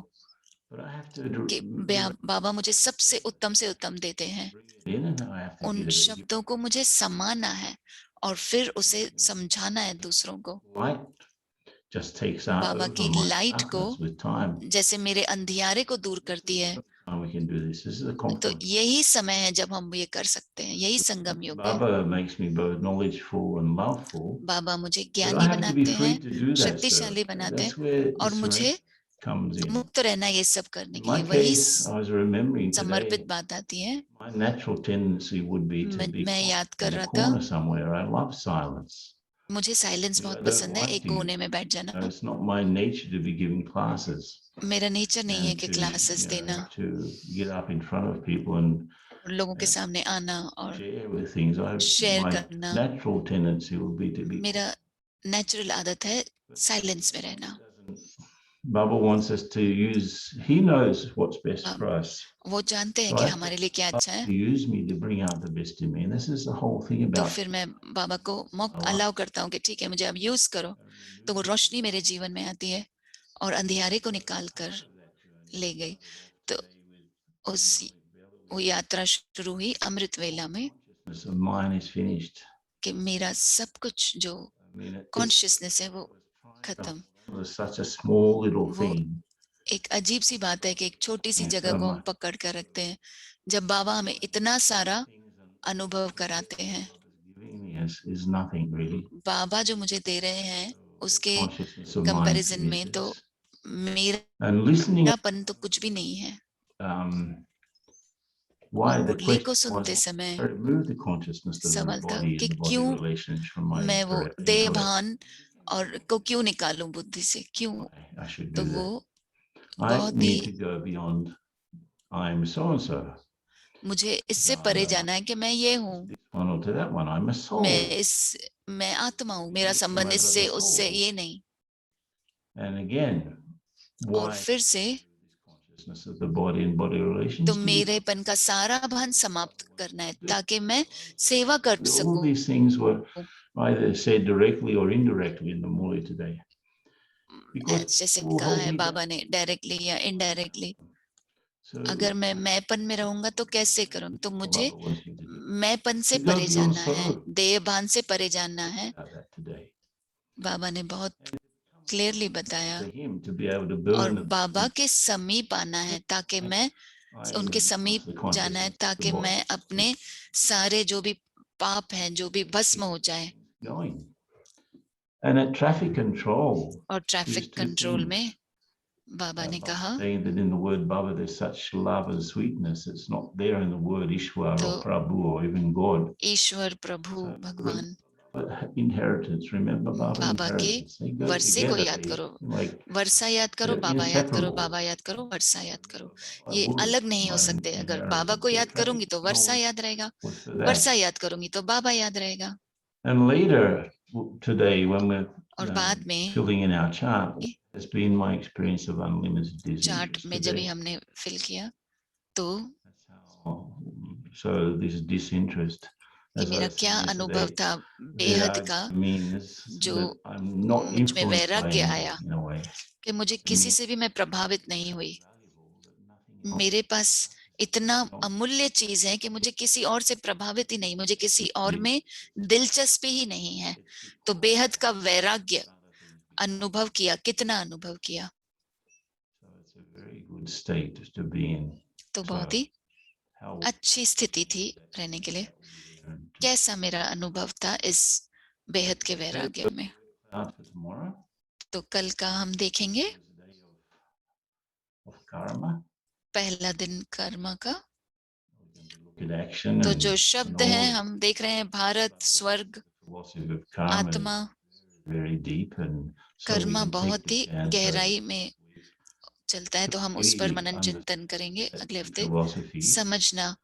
But I have to कि बाबा मुझे सबसे उत्तम से उत्तम देते हैं, bring it in and I have to उन get it. शब्दों को मुझे समाना है और फिर उसे समझाना है दूसरों को। Light just takes out बाबा की over my लाइट को darkness with time. जैसे मेरे अंधियारे को दूर करती है, And we can do this. This is a तो confidence. यही समय है जब हम ये कर सकते हैं, यही संगम युग है। Baba makes me both knowledgeful and loveful. बाबा मुझे But I ज्ञानी have to be बनाते free हैं, to do that. शक्तिशाली So बनाते हैं, that's where और the मुझे surrender comes in. मुक्त रहना ये सब करने In के my लिए वही case, I was remembering समर्पित today, बात आती है। my natural tendency would be to be मैं याद कर in a रहा था, corner somewhere. I love silence. मुझे साइलेंस Because I बहुत don't पसंद है, like एक to, कोने में बैठ जाना। it's not my nature to be giving classes मेरा नेचर नहीं है and कि to, क्लासेस देना to get up in front of people and और लोगों के सामने आना और share with things. Share My करना। natural tendency would be to be. मेरा नेचुरल आदत है साइलेंस में रहना। Baba wants us to use, he knows what's best for us. वो जानते हैं So कि I हमारे लिए क्या अच्छा है, to use me to bring out the best in me. And this is the whole thing तो about फिर मैं बाबा को अलाउ करता हूँ कि ठीक है मुझे अब यूज करो, तो वो रोशनी मेरे जीवन में आती है और अंधियारे को निकाल कर ले गई। तो वो यात्रा शुरू हुई अमृत वेला में mine is finished. कि मेरा सब कुछ जो I mean, कॉन्शियसनेस है वो खत्म। it was such a small little वो thing. एक अजीब सी बात है कि एक छोटी सी Yes, जगह को हम पकड़ कर रखते हैं, जब बाबा हमें इतना सारा अनुभव कराते हैं। is nothing really. बाबा जो मुझे दे रहे हैं उसके Consciousness of mind comparison is में तो this. मेरापन And listening, तो कुछ भी नहीं है। why और the मुरली को question was सुनते समय to remove the consciousness of the सवाल था body कि and the body क्यों relations from my मैं वो intellect. देह भान और को क्यों निकालूं बुद्धि से, क्यों? I should तो do वो that. I बहुत need to he, go beyond I'm so and so. मुझे इससे परे जाना है कि मैं ये हूँ, One or to that one. I'm a soul. मैं आत्मा हूँ, मेरा संबंध इससे उससे ये नहीं। And again, और why फिर से consciousness of the body and body relations? तो मेरेपन का सारा भान समाप्त करना है ताकि मैं सेवा कर All सकूं। these things were either said directly or indirectly in the Murli today. जैसे कहा है बाबा ने, डायरेक्टली या इनडायरेक्टली। अगर मैं मैंपन में रहूंगा तो कैसे करूंगी? तो मुझे मैंपन से परे जाना है, देह भान से परे जाना है। बाबा ने बहुत क्लियरली बताया, और बाबा के समीप आना है ताकि मैं उनके समीप जाना है ताकि मैं अपने सारे जो भी पाप हैं जो भी भस्म हो जाए। And at traffic control, और ट्रैफिक कंट्रोल में बाबा ने कहा, saying that in the word Baba there's such love and sweetness, it's not there in the word Ishwar or Prabhu or even God. ईश्वर, प्रभु, भगवान, Inheritance, remember Baba बाबा के inheritance. They go वर्षे को together. याद करो, Like वर्षा याद करो, they're बाबा याद करो, inseparable. बाबा याद करो, वर्षा याद करो। I ये wouldn't अलग नहीं हो mind सकते। अगर inheritance. बाबा को The याद traffic करूंगी तो वर्षा control याद रहेगा, was for that. वर्षा याद करूंगी तो बाबा याद रहेगा। And later today, when we're और बाद में filling in our chart, has been my experience of unlimited chart disinterest में जब today. हमने फिल किया तो So this disinterest, कि as मेरा I said क्या अनुभव yesterday, था बेहद का, means जो that I'm not मुझ में influenced by वैराग्य anything आया in a way. कि मुझे किसी से भी मैं प्रभावित नहीं हुई। मेरे पास इतना अमूल्य चीज है कि मुझे किसी और से प्रभावित ही नहीं, मुझे किसी और में दिलचस्पी ही नहीं है। तो बेहद का वैराग्य अनुभव किया, कितना अनुभव किया। So it's a very good state to be in. तो बहुत ही अच्छी स्थिति थी रहने के लिए। कैसा मेरा अनुभव था इस बेहद के वैराग्य में। तो कल का हम देखेंगे पहला दिन कर्म का। तो जो शब्द हैं हम देख रहे हैं, भारत, स्वर्ग, आत्मा, कर्म बहुत ही गहराई में चलता है। तो हम उस पर मनन चिंतन करेंगे अगले हफ्ते। समझना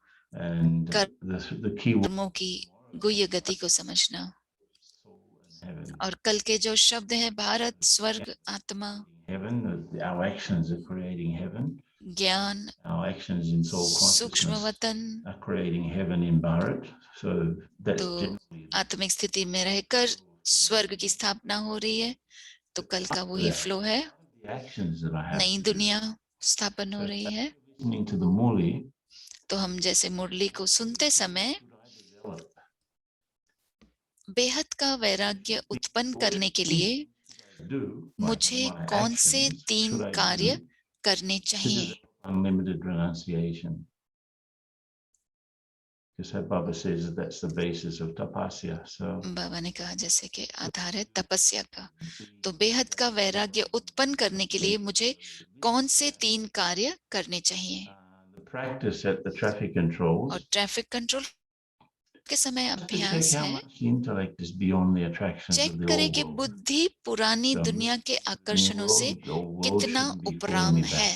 कर्मों की गुह्य गति को समझना। और कल के जो शब्द हैं, भारत, स्वर्ग, आत्मा, ज्ञान, सूक्ष्म वतन। तो आत्मिक स्थिति में रहकर स्वर्ग की स्थापना हो रही है। तो कल का वही फ्लो है, नई दुनिया स्थापन हो रही है। तो हम जैसे मुरली को सुनते समय बेहद का वैराग्य उत्पन्न करने के लिए मुझे कौन से 3 कार्य करने चाहिए? Unlimited renunciation. Because Baba says that's the basis of tapasya. So बाबा ने कहा जैसे कि आधार है तपस्या का। तो बेहद का वैराग्य उत्पन्न करने के लिए मुझे कौन से 3 कार्य करने चाहिए? the practice at the traffic controls. और ट्रैफिक कंट्रोल के समय अभ्यास है, चेक करें कि बुद्धि पुरानी दुनिया के आकर्षणों से कितना उपराम है।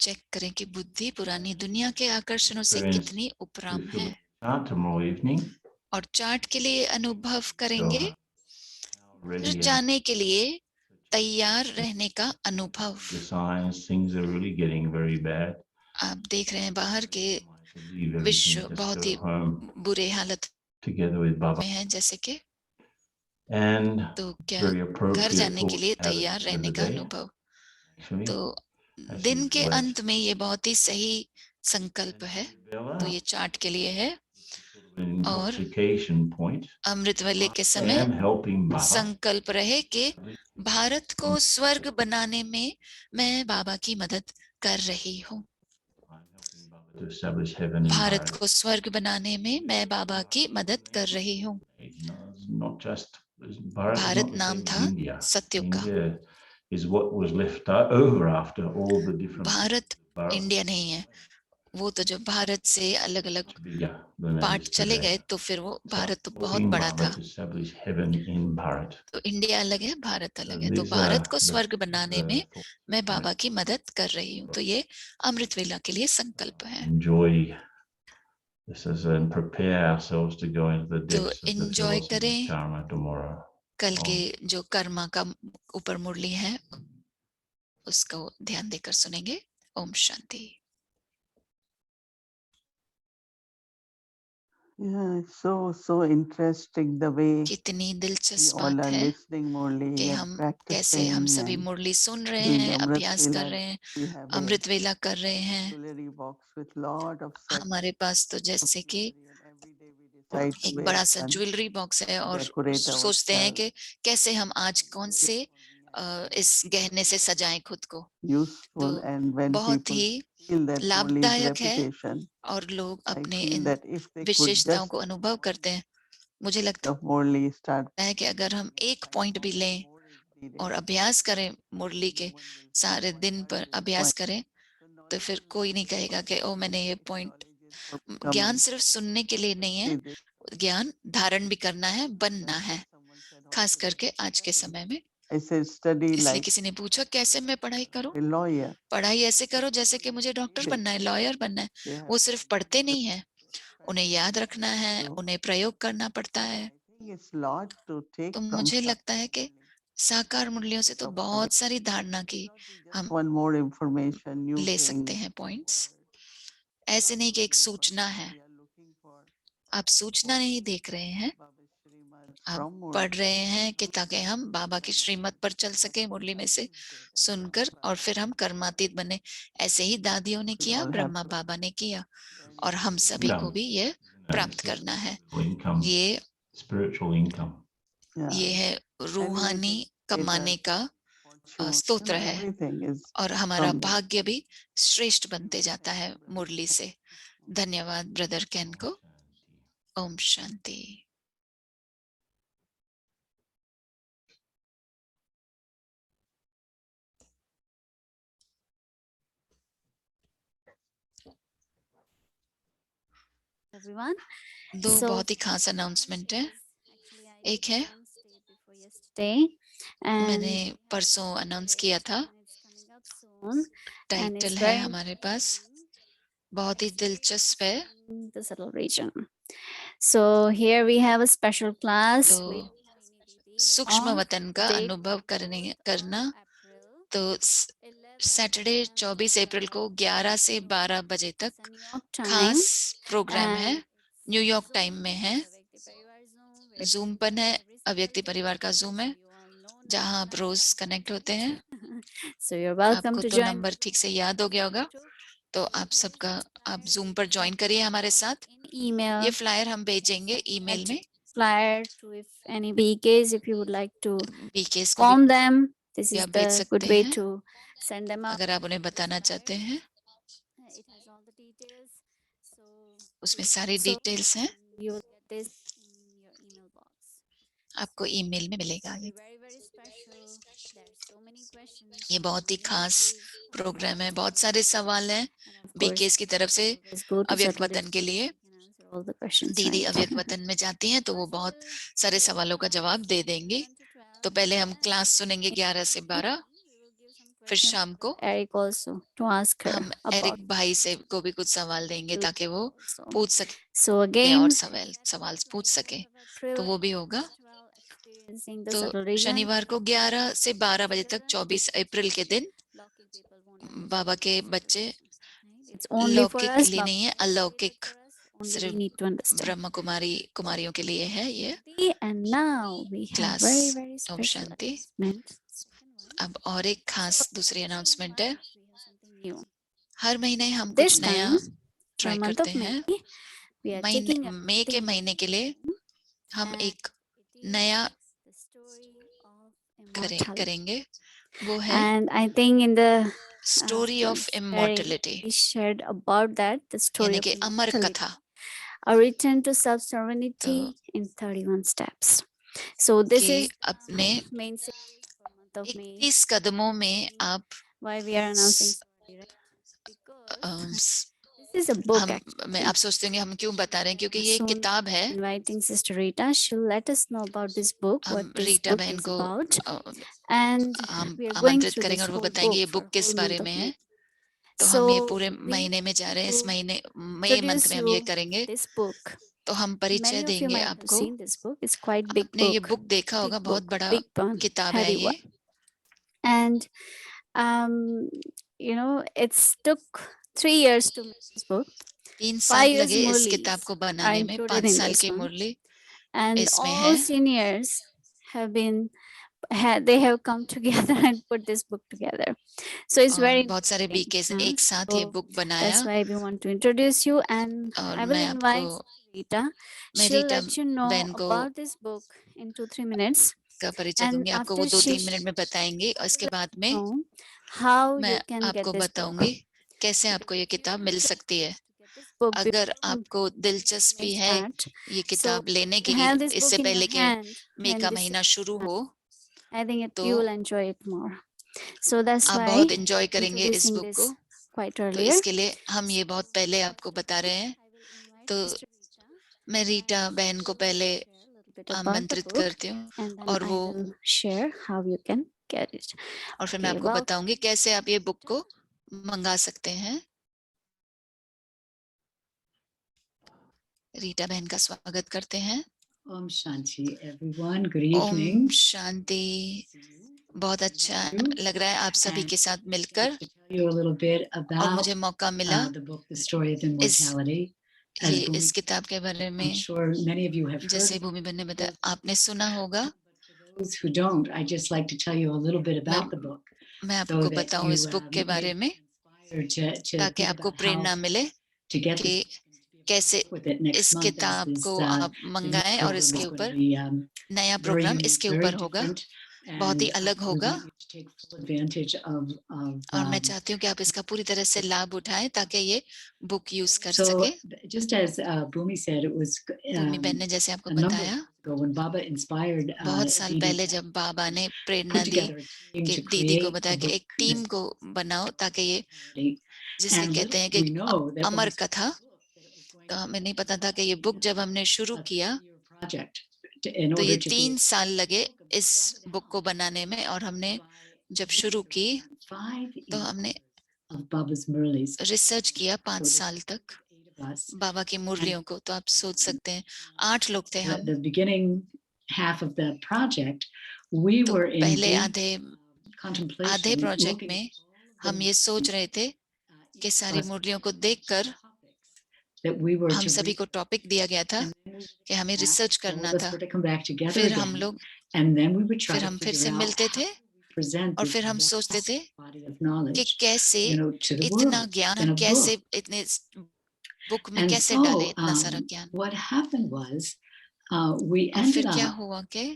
चेक करें कि बुद्धि पुरानी दुनिया के आकर्षणों से कितनी उपराम है। और चार्ट के लिए अनुभव करेंगे, जाने के लिए तैयार रहने का अनुभव। आप देख रहे हैं बाहर के विश्व बहुत ही बुरे हालत में है, जैसे कि तो क्या घर जाने के लिए तैयार रहने का अनुभव। तो दिन के अंत में ये बहुत ही सही संकल्प है। तो ये चार्ट के लिए है, intoxication point. अमृत वेले के I समय am helping Mother संकल्प रहे कि भारत को स्वर्ग बनाने में मैं बाबा की मदद कर रही हूँ। to establish heaven in Bharat Bharat. को स्वर्ग बनाने में मैं बाबा की मदद कर रही हूँ। It's not just Bharat is Bharat not the नाम same as था India. सत्युग का। India is what was left over after all the different Bharat Bharat India नहीं है, वो तो जब भारत से अलग अलग was bigger than it part is चले today. गए तो फिर वो So भारत तो बहुत helping बड़ा Baba था। to establish heaven in Bharat. तो इंडिया अलग है, भारत अलग है। तो These भारत are को स्वर्ग बनाने में the मैं बाबा की मदद कर रही हूँ। तो ये अमृत वेला के लिए संकल्प है। enjoy this as and prepare ourselves to go into the तो depths of the enjoy philosophy of करें karma tomorrow. कल के जो कर्मा का ऊपर मुरली है उसको ध्यान देकर सुनेंगे। Om Shanti. Yeah, it's so interesting the way कितनी we दिलचस्प all बात are है listening Murli कि and हम कैसे हम practicing सभी and मुरली सुन रहे doing हैं, Amrit अभ्यास कर Vela. रहे हैं, We have a अमृत वेला कर रहे हैं। jewelry box with lot of sets हमारे पास तो of जैसे कि jewelry and every day we decide to एक wear बड़ा सा one, ज्वेलरी बॉक्स है और decorate सोचते हैं ourselves. कि कैसे हम आज कौन से इस गहने से सजाएं खुद को। Useful तो and when बहुत people he feel that Murli's लाभदायक है reputation, और लोग I अपने feel in that if they could विशेषताओं just को अनुभव करते हैं। मुझे लगता of Murli start है कि अगर हम एक पॉइंट भी लें और अभ्यास करें, मुरली के सारे दिन पर अभ्यास करें, तो फिर कोई नहीं कहेगा कि ओ मैंने ये पॉइंट। ज्ञान सिर्फ सुनने के लिए नहीं है, ज्ञान धारण भी करना है, बनना है, खास करके आज के समय में। I said study इसलिए like किसी ने पूछा कैसे मैं पढ़ाई करूं? a lawyer. पढ़ाई ऐसे करो जैसे कि मुझे डॉक्टर बनना है, लॉयर बनना है। वो सिर्फ पढ़ते नहीं है, उन्हें याद रखना है, उन्हें प्रयोग करना पड़ता है। I think it's lot to take तो from मुझे लगता है कि साकार मुरलियों से तो बहुत सारी धारणा की हम one more information, new ले thing. सकते हैं पॉइंट्स। ऐसे नहीं कि एक सूचना है, आप सूचना नहीं देख रहे हैं, आप पढ़ रहे हैं कि ताकि हम बाबा की श्रीमत पर चल सके, मुरली में से सुनकर, और फिर हम कर्मातीत बने। ऐसे ही दादियों ने किया, ब्रह्मा बाबा ने किया, और हम सभी को भी ये प्राप्त करना है। Income, ये spiritual income. ये है रूहानी कमाने का स्तोत्र है, Everything is और हमारा from there. भाग्य भी श्रेष्ठ बनते जाता है मुरली से। धन्यवाद ब्रदर कैन को। ओम शांति। Everyone. दो So, बहुत ही खास अनाउंसमेंट है। एक है मैंने परसों अनाउंस किया था, टाइटल है हमारे पास, बहुत ही दिलचस्प है। the celebration. So here we have a special class. तो सूक्ष्म वतन का अनुभव करना। तो सैटरडे 24 अप्रैल को 11 से 12 बजे तक खास प्रोग्राम है, न्यूयॉर्क टाइम में है। जूम पर है, अव्यक्ति परिवार का जूम है, जहां आप रोज कनेक्ट होते हैं। So you're welcome आपको to तो join. नंबर ठीक से याद हो गया होगा, तो आप जूम पर ज्वाइन करिए हमारे साथ। Email. ये फ्लायर हम भेजेंगे ईमेल में। Flyer to if any BKs, if you would like to बीकेस को inform भी them, this is आप भेज the सकते good way हैं, to send them out. अगर आप उन्हें बताना चाहते हैं। It has all the details. So उसमें सारी डिटेल्स हैं, you will get this in your email box. आपको ईमेल में मिलेगा। Very, very special. There are so many questions. ये बहुत ही खास प्रोग्राम है, बहुत सारे सवाल हैं And of बीकेस course, की तरफ से always go to अव्यक्त settle वतन के लिए। you can answer all the questions, दीदी right? अव्यक्त वतन में जाती हैं तो वो बहुत सारे सवालों का जवाब दे देंगी। तो पहले हम क्लास सुनेंगे 11 से 12, फिर शाम को Eric also to ask her हम about. एरिक भाई से को भी कुछ सवाल देंगे ताकि वो So, पूछ सके so और again, सवाल पूछ सके, तो April, वो भी होगा। experiencing the तो subtle region. शनिवार को 11 से 12 बजे तक 24 अप्रैल के दिन Locking people won't understand बाबा के this बच्चे right? It's only for लौकिक us, के लिए Baba. नहीं है, अलौकिक Only we सिर्फ need to understand. ब्रह्म कुमारियों के लिए है ये And now we have class. very, very Om special Shanti. announcement. अब और एक खास दूसरी अनाउंसमेंट है। We have something new. हर महीने हम This कुछ नया time, for ट्राई month करते of हैं। May, we are taking a मई के महीने के लिए हम and एक it is नया the story of immortality. करेंगे, वो है And I think in the story of sharing immortality, we shared about that, the story यानी of कि अमर immortality, कथा। a return to self-sovereignty in 31 steps. So this कि is अपने the main series for month of May. 31 कदमों में आप Why we are announcing story, right? Because this is a book actually. मैं आप सोचते होंगे हम क्यों बता रहे हैं, क्योंकि ये एक Soon किताब है। inviting Sister Rita, she'll let us know about this book, what हम this रीटा book बहन is को about, and हम we are going आमंत्रित through करेंगे this और वो whole बताएंगे ये book बुक for किस whole बारे month of में है। May. तो हम ये So पूरे we महीने में जा रहे हैं, इस to महीने मई मंथ introduce में हम ये you करेंगे। this book. तो हम परिचय Many of you देंगे might have आपको। seen this book. It's quite big आपने ये book, बुक देखा होगा, big बहुत book, बड़ा big one, किताब है heavy ये। one. And you know, it's took 3 years to make this book. 3 5 साल years लगे इस Murlis किताब को are बनाने में, included 5 in साल this की one. मुरली And इसमें all है। seniors have been they have come together and put this book together. So it's और very बहुत सारे interesting, बीके एक साथ ये so बुक बनाया। that's why we want to introduce you, and और I will मैं invite आपको Rita. मैं She'll Rita let you know बहन को about this book in 2-3 minutes. का परिचय And दूंगी आपको, वो after 2-3 she मिनट में बताएंगे। और इसके बाद में know how मैं you can get आपको this book. बताऊंगी कैसे आपको ये किताब मिल सकती है। To get this book अगर before आपको we दिलचस्पी है start. ये So किताब लेने की, have this इससे book in your पहले कि hand मई when का this महीना series शुरू हो, I think तो you will enjoy it more. So that's आप why बहुत एंजॉय करेंगे इस introducing बुक this को। quite तो earlier. इसके लिए हम ये बहुत पहले आपको बता रहे हैं। I will invite तो Sister Rita, मैं रीटा and बहन she को will पहले share a little bit about the आमंत्रित book, करती हूँ and then और I वो will share how you can get it. और फिर मैं Okay, आपको welcome. बताऊंगी कैसे आप ये बुक को मंगा सकते हैं। रीटा बहन का स्वागत करते हैं। Om Shanti, everyone. Good ओम evening. शांति। बहुत अच्छा लग रहा है आप सभी के साथ मिलकर। To tell you a little bit और about मुझे मौका मिला the book, The Story of Immortality. As ये Bhumi इस किताब के बारे I'm में, sure many of you have heard. जैसे भूमि बहन ने बताया, आपने सुना होगा। For those who don't, I just like to tell you a little bit about the book. मैं so आपको that बताऊं you, इस बुक के may बारे में, be inspired to ताकि think आपको about how प्रेरणा मिले to get कि this book and to be able to कैसे work with it next इस month, as किताब this, को आप the new मंगाएं। और program इसके is going to ऊपर be नया very, प्रोग्राम इसके very ऊपर होगा, different. बहुत ही And अलग we होगा। want you to take full advantage of और मैं चाहती हूँ कि आप इसका पूरी तरह से लाभ उठाएं ताकि ये बुक यूज कर so सके। just as Bhumi said, it was भूमि बहन ने जैसे आपको a number of बताया, years ago when Baba inspired बहुत साल Didi पहले to जब बाबा ने put Prerna the together a team कि to दीदी को create बताया a कि book एक टीम को बनाओ ताकि ये जिसके and कहते little हैं did we कि know that when Amar we started कथा। the book, that it was going तो to हमें नहीं be पता था कि ये बुक जब हमने शुरू a किया 3-year project in तो ये order to be 3 able to साल लगे talk about इस it. बुक को बनाने में। और हमने जब शुरू की 5 तो years हमने of Baba's Murlis रिसर्च किया 5 so साल तक 8 of us. बाबा की मुरलियों को। तो आप सोच सकते हैं 8 लोग थे हम। The beginning half of the project, we तो were in पहले deep contemplation, आधे प्रोजेक्ट looking में at all हम the ये सोच रहे थे कि सारी मुरलियों को देखकर that we were हम to सभी को टॉपिक दिया गया था and then we would कि हमें come back, रिसर्च all करना of us था। were to come back together फिर हम again, लोग and then we would try फिर to हम फिर figure से out मिलते how थे we present और this फिर हम सोचते vast थे body of कि knowledge, कैसे to the इतना world ज्ञान in हम a कैसे book. इतने बुक में And कैसे डाले so इतना सारा ज्ञान। what happened was we और ended फिर क्या up हुआ कि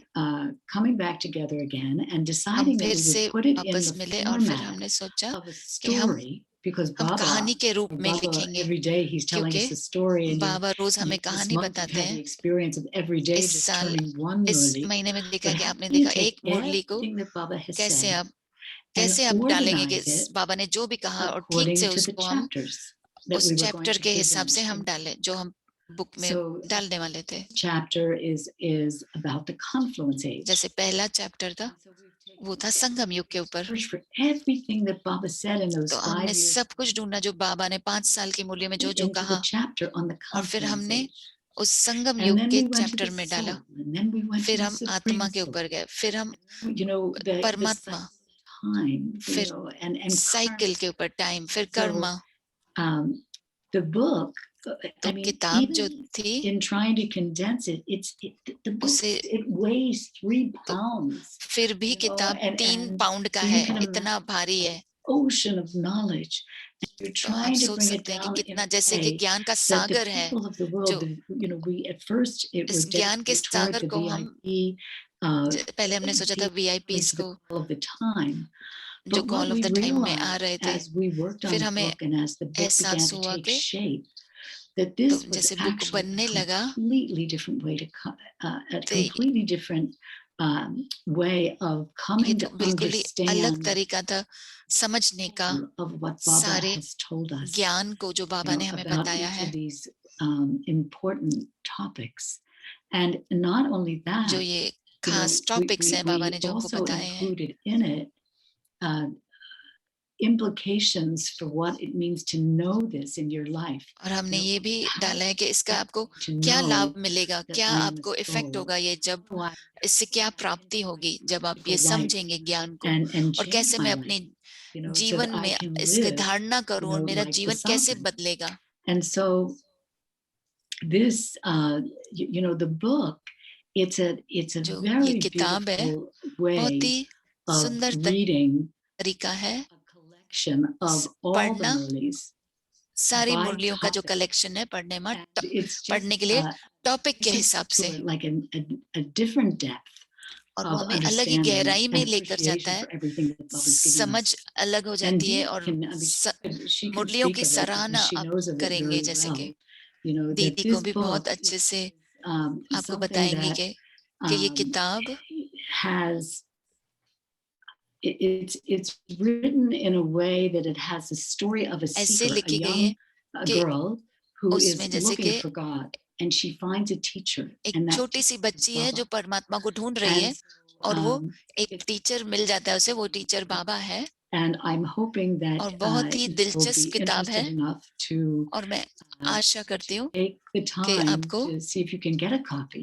coming back together again and हम deciding that फिर we से would put it in वापस the मिले और फिर format हमने सोचा of a कि हम story, because Baba, कहानी के रूप में Baba लिखेंगे। every day he's telling क्योंकि us a story, and बाबा रोज हमें this कहानी month you've बताते had the हैं। experience of every day इस just साल turning one इस murli. महीने में देखा But कि how आपने do you देखा take एक मुरली को everything that Baba has कैसे said आप and डालेंगे कि organize it बाबा ने जो भी कहा और ठीक according से to the उसको हम chapters that उस we were going chapter to के हिसाब present? से हम डालें जो हम बुक में So डालने वाले थे। chapter is about the confluence age. जैसे पहला चैप्टर था And so we've taken वो था संगम युग के ऊपर। search for everything that Baba said in those तो 5 हमने years सब कुछ ढूंढा जो बाबा ने 5 साल की मूल्य में जो जो into कहा the chapter on the और फिर confluence हमने age. उस संगम And युग then के we went to chapter the में डाला। soul, and then we went to फिर the हम supreme आत्मा के soul. ऊपर गए, फिर हम You know, the परमात्मा, time, फिर and साइकिल के ऊपर टाइम, फिर कर्मा। the book, तो I mean, किताब जो even थी in trying to condense it, the book, उसे it weighs 3 तो pounds. फिर भी You know, किताब and 3 पाउंड का so you है, can इतना भारी है। ocean of knowledge. You're तो आप trying to सोच bring it सकते हैं कि down in कितना a जैसे कि way ज्ञान का that the सागर है, people of the जो world, we at first it इस was ज्ञान के dedicated toward सागर the को हम VIP पहले हमने सोचा था people VIPs to the को, call of the time. जो But what call of we the time में आ realized रहे थे, as we worked on फिर the हमें book and as the book began एहसास to हुआ take कि shape, that तो this was जैसे बुक actually बनने a लगा, completely different way to a तो completely different way of ये coming तो to बिल्कुल ही अलग understand तरीका था समझने का of what Baba सारे has told us, ज्ञान को जो बाबा ने हमें about बताया each है, of these important topics. And not only that, जो ये खास टॉपिक्स हैं बाबा ने we जो हमको also बताए हैं, included in it implications for what it means to know this in your life. और हमने ये भी डाला है कि इसका आपको To क्या know लाभ मिलेगा, that क्या I am a आपको इफेक्ट soul, होगा, ये जब how I इससे क्या प्राप्ति होगी जब आप ये life समझेंगे ज्ञान को, and और change कैसे my मैं life, अपने so that जीवन I में can इसकी live, धारणा करूं और मेरा like the जीवन कैसे sovereign. बदलेगा. And so this, the book, it's a जो ये very किताब है, beautiful बहुत way ही of सुंदर reading तरीका है a collection of all the पढ़ना, Murlis सारी by मुरलियों का जो topic. कलेक्शन है पढ़ने में, And it's just पढ़ने के लिए टॉपिक के takes us हिसाब to से, like a different depth और वो of हमें अलग ही understanding गहराई में and लेकर जाता appreciation है, for everything that Baba's given समझ us. अलग हो And जाती है, Dee और can, I mean, she can मुरलियों speak की of it सराहना because she आप knows of it करेंगे, very जैसे well. कि That दीदी को this भी बहुत book अच्छे से is आपको something बताएंगी that कि ये किताब has it's written in a way that it has a story of a ऐसे seeker, a लिखी गई young है कि girl who is उसमें जैसे looking कि for God, and she finds a teacher, एक and that छोटी सी teacher is बच्ची है जो Baba. परमात्मा को ढूंढ रही है, और वो एक it's- टीचर मिल जाता है उसे, वो टीचर बाबा है, And I'm hoping that और बहुत ही you'll दिलचस्प be किताब है, interested enough to और मैं आशा करती हूँ take the कि time आपको, to see if you can get a copy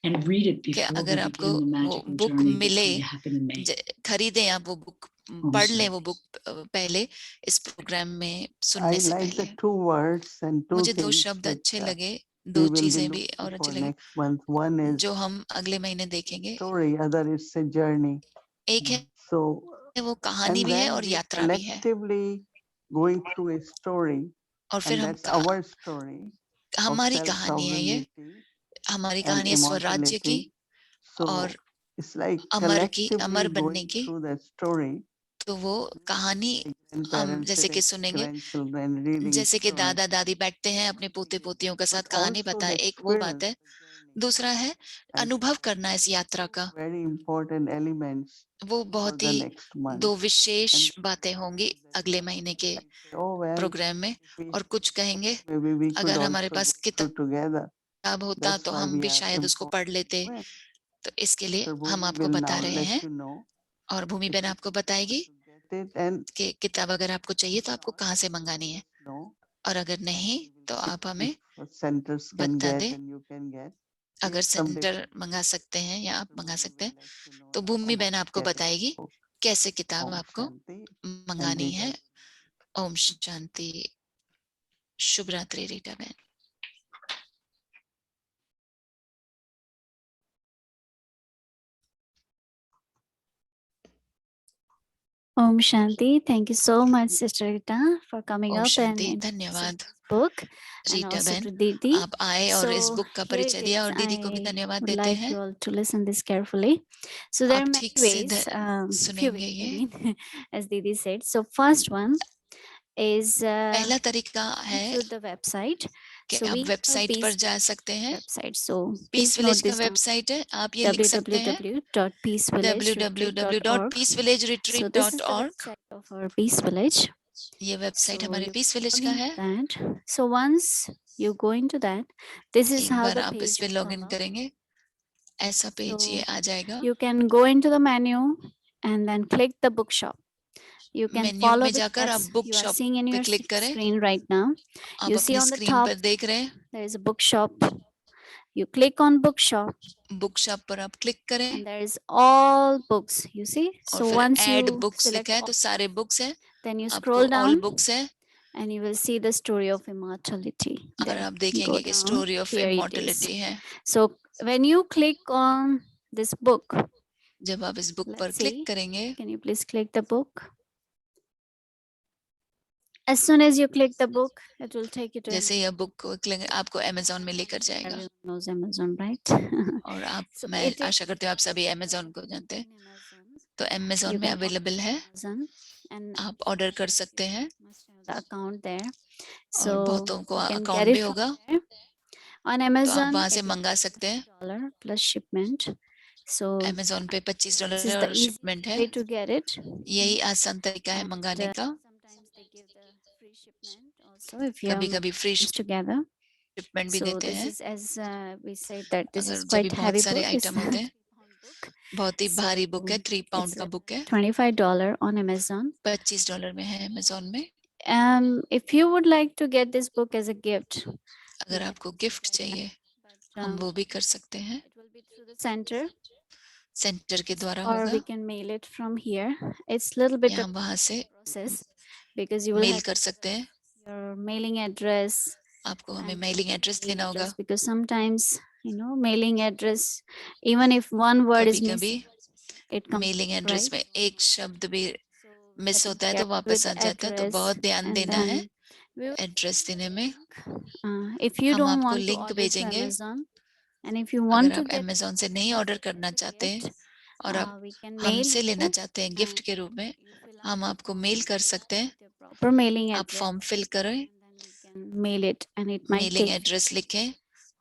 and read it कि before we अगर आपको begin the वो magical बुक journey that's मिले, going to happen in May. खरीदें आप वो बुक, पढ़ लें वो बुक पहले इस प्रोग्राम में I सुनने से like the पहले. 2 words and 2 मुझे दो things शब्द which अच्छे लगे, we दो will be चीजें भी looking और अच्छी for लगी, next month. One is जो हम अगले महीने देखेंगे. story, other is a journey. एक है So, वो कहानी and भी है then और we यात्रा भी है, collectively going through a story, और फिर and हम that's our story of हमारी कहानी है ये, self-sovereignty हमारी and कहानी है स्वराज्य की immortality. So और it's like अमर की, collectively अमर बनने going की. through that story. तो वो कहानी हम Grandparents जैसे कि sitting with सुनेंगे, grandchildren reading जैसे कि story, दादा दादी बैठते हैं अपने पोते पोतियों के साथ but कहानी also बताएं, the एक वो बात है. experience, the journey. दूसरा है And अनुभव करना इस यात्रा का, very important elements वो for बहुत the ही next month. दो विशेष And बातें होंगी अगले महीने के oh well, प्रोग्राम में. we, और कुछ कहेंगे maybe we could अगर हमारे also पास go through together. किताब होता That's तो why हम we भी are शायद उसको informed. पढ़ लेते. Well, तो इसके लिए Sir हम Bhumi आपको will बता now रहे let हैं, you know और भूमि if बहन you आपको बताएगी get it, and कि किताब अगर आपको चाहिए तो आपको कहाँ से मंगानी है, know, और अगर नहीं तो आप हमें if centers can बता get दें. and you can get. अगर If someday सेंटर मंगा सकते हैं या आप मंगा Bhumi सकते will हैं let you know तो now भूमि how बहन to आपको get बताएगी the book. कैसे किताब Om आपको Shanti and मंगानी Rita. है. ओम शांति. शुभ रात्रि रीटा बहन. Om Shanti. Thank you so much, Sister Rita, for coming Om up and Shanti. introducing धन्यवाद this book, and Rita also बहन, to Didi. आप आए और इस So बुक का here परिचय it दिया, is. और दीदी को भी I धन्यवाद would देते like हैं. you all to listen this carefully. So there are आप many ठीक से ways, few सुनेंगे ways, I ये. mean, as Didi said. So first one is पहला तरीका है through the website. कि So आप we have वेबसाइट पर Peace जा सकते हैं. website. So Peace please Village note का this down. वेबसाइट है, आप ये लिख सकते हैं www.peacevillage.org. So this is the www.peacevillageretreat.org. website of our Peace Village. ये वेबसाइट So हमारे you पीस विलेज log का into है. that. So once you go into that, this is एक how बार the आप इस page पे will log in come up. करेंगे, ऐसा पेज So ये आ जाएगा. you can go into the menu and then click the bookshop. You can menu follow में the जाकर आप steps book you are shop seeing in पे your click करें. screen right now. आप You see अपनी on the screen top, पर देख रहे हैं, there is a bookshop. You click on bookshop book shop पर आप क्लिक करें, and there is all books, you see. और So फिर once add you books select लिखा है all, तो सारे बुक्स हैं. then you आपको scroll ऑल down बुक्स है. and you will see the story of immortality. अगर There, आप go देखेंगे कि down. Story of Here it is. Immortality है. So when you click on this book, जब आप इस बुक पर let's क्लिक see, करेंगे, can you please click the book? As soon as you click the book, it will take you to जैसे यह book को आपको Amazon में लेकर जाएगा। Everyone knows Amazon, right? और आप So मैं it is आशा करती हूँ आप सभी Amazon को जानते हैं। in Amazon. तो Amazon You में can अवेलेबल है, Amazon and आप ऑर्डर कर सकते हैं must have the account there. और So बहुतों को you can अकाउंट get भी it from होगा there. On तो आप Amazon, वहां से it is मंगा सकते हैं। $20 plus shipment. So Amazon पे $25 this is है the और easy शिपमेंट है। way to get it. यही आसान तरीका है And मंगाने का। sometimes they give the free shipment also if you कभी have कभी फ्री things together. शिपमेंट भी So देते this हैं। is as we said that this अगर is जब भी quite बहुत heavy सारे book. It's आइटम होते हैं, 3-pound book. बहुत ही भारी बुक है, So 3 पाउंड it's का बुक है, $25 on Amazon. $25 में है Amazon में। If you would like to get this book as a gift, अगर आपको गिफ्ट चाहिए हम वो भी कर सकते हैं, it will be through the center, centre के द्वारा or होगा we can mail it from here. It's a little bit या of हम वहां से process because you will mail have कर सकते हैं। your mailing address. आपको हमें and मेलिंग एड्रेस mailing देना होगा। address, because sometimes mailing address, even if one word कभी is कभी missing, it comes mailing back, address right? में एक शब्द भी So we miss have to होता है be तो careful वापस with आ the जाता है, तो address, बहुत ध्यान and देना है then we will एड्रेस देने में। if you हम don't आपको want to link order to भेजेंगे। Amazon, and if you अगर want to आप get Amazon से नहीं ऑर्डर करना चाहते हैं gift, और आप we can mail हमसे लेना you, चाहते हैं गिफ्ट के रूप में, you fill out हम आपको मेल कर सकते हैं। your proper mailing आप address, फॉर्म फिल करें, and then we can mail it, and it might mailing take address लिखें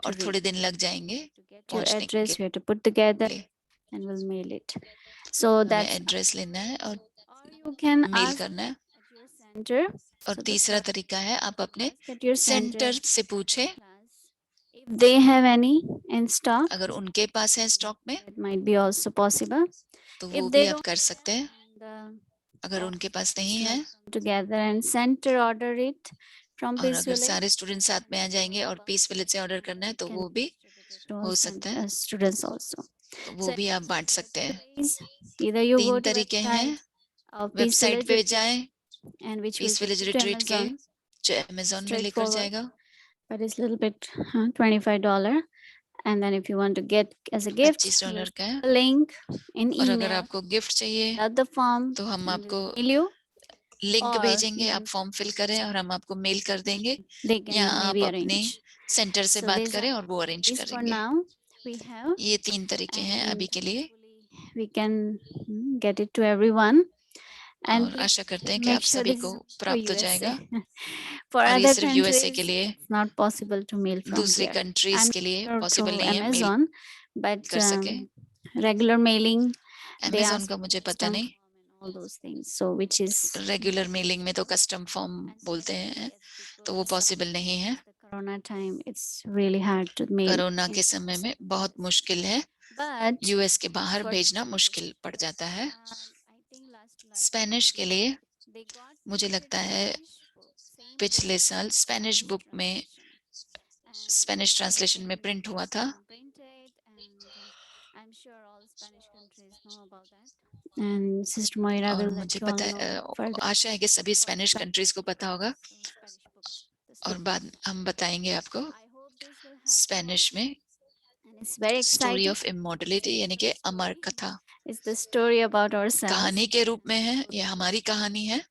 और to थोड़े दिन लग जाएंगे to get your पहुंचने address. के We have to put together लिए। and we'll mail it. So हमें that's, एड्रेस लेना है और or you can mail ask करना है। at your center. और So the तीसरा first, तरीका है आप अपने ask at your center centre से पूछें, if they have any in stock. अगर उनके पास है स्टॉक में That might be also possible. तो If वो they भी आप don't, कर सकते हैं। and अगर उनके पास नहीं है together and center order it from और Peace अगर Village, सारे स्टूडेंट साथ में आ जाएंगे और पीस विलेज से ऑर्डर करना है तो can वो भी to हो all सकता है, students also. तो वो भी आप बांट सकते हैं। Either you go 3 to तरीके हैं। website of Peace website Village, पे जाएं, and which will Peace take Village you to retreat के Amazon, जो Amazon में लेकर straightforward, जाएगा। but it's a little bit $25. And then if you want to get as a gift, $25 we'll का है। send a link in और अगर email, आपको गिफ्ट चाहिए fill out the form, तो हम and आपको we'll mail you, link or भेजेंगे, you आप फॉर्म फिल करें और हम आपको मेल कर देंगे, they can या आप maybe अपने arrange. सेंटर से So बात these करें are और वो अरेंज these for करेंगे। now we have, ये 3 तरीके हैं अभी and के लिए we can get it to everyone. And और आशा करते हैं कि make आप sure सभी this को is for प्राप्त हो USA. जाएगा। For और ये other सिर्फ यूएसए के countries, लिए, it's not possible to mail from दूसरी here. कंट्रीज I'm के लिए sure पॉसिबल through नहीं है मेल Amazon, but कर सके। regular mailing, they Amazon ask का मुझे पता custom नहीं, form and all those things. So which is regular mailing में तो कस्टम फॉर्म बोलते हैं, तो वो पॉसिबल नहीं है। the Corona time, it's really hard to mail. Corona के समय में बहुत मुश्किल है, But यूएस के बाहर for भेजना मुश्किल पड़ जाता है। I think last स्पेनिश के लिए they got मुझे लगता है पिछले साल स्पेनिश बुक में स्पेनिश ट्रांसलेशन में प्रिंट हुआ था। I'm sure all Spanish countries know about that. And Sister Moira और will मुझे let you all पता know है, further. आशा है कि सभी स्पेनिश कंट्रीज को पता होगा Spanish book. और बाद हम बताएंगे आपको। I hope this will help you Spanish में all. And it's very story exciting. Of immortality यानी कि अमर कथा It's the story about ourselves. कहानी के रूप में है, ये हमारी कहानी है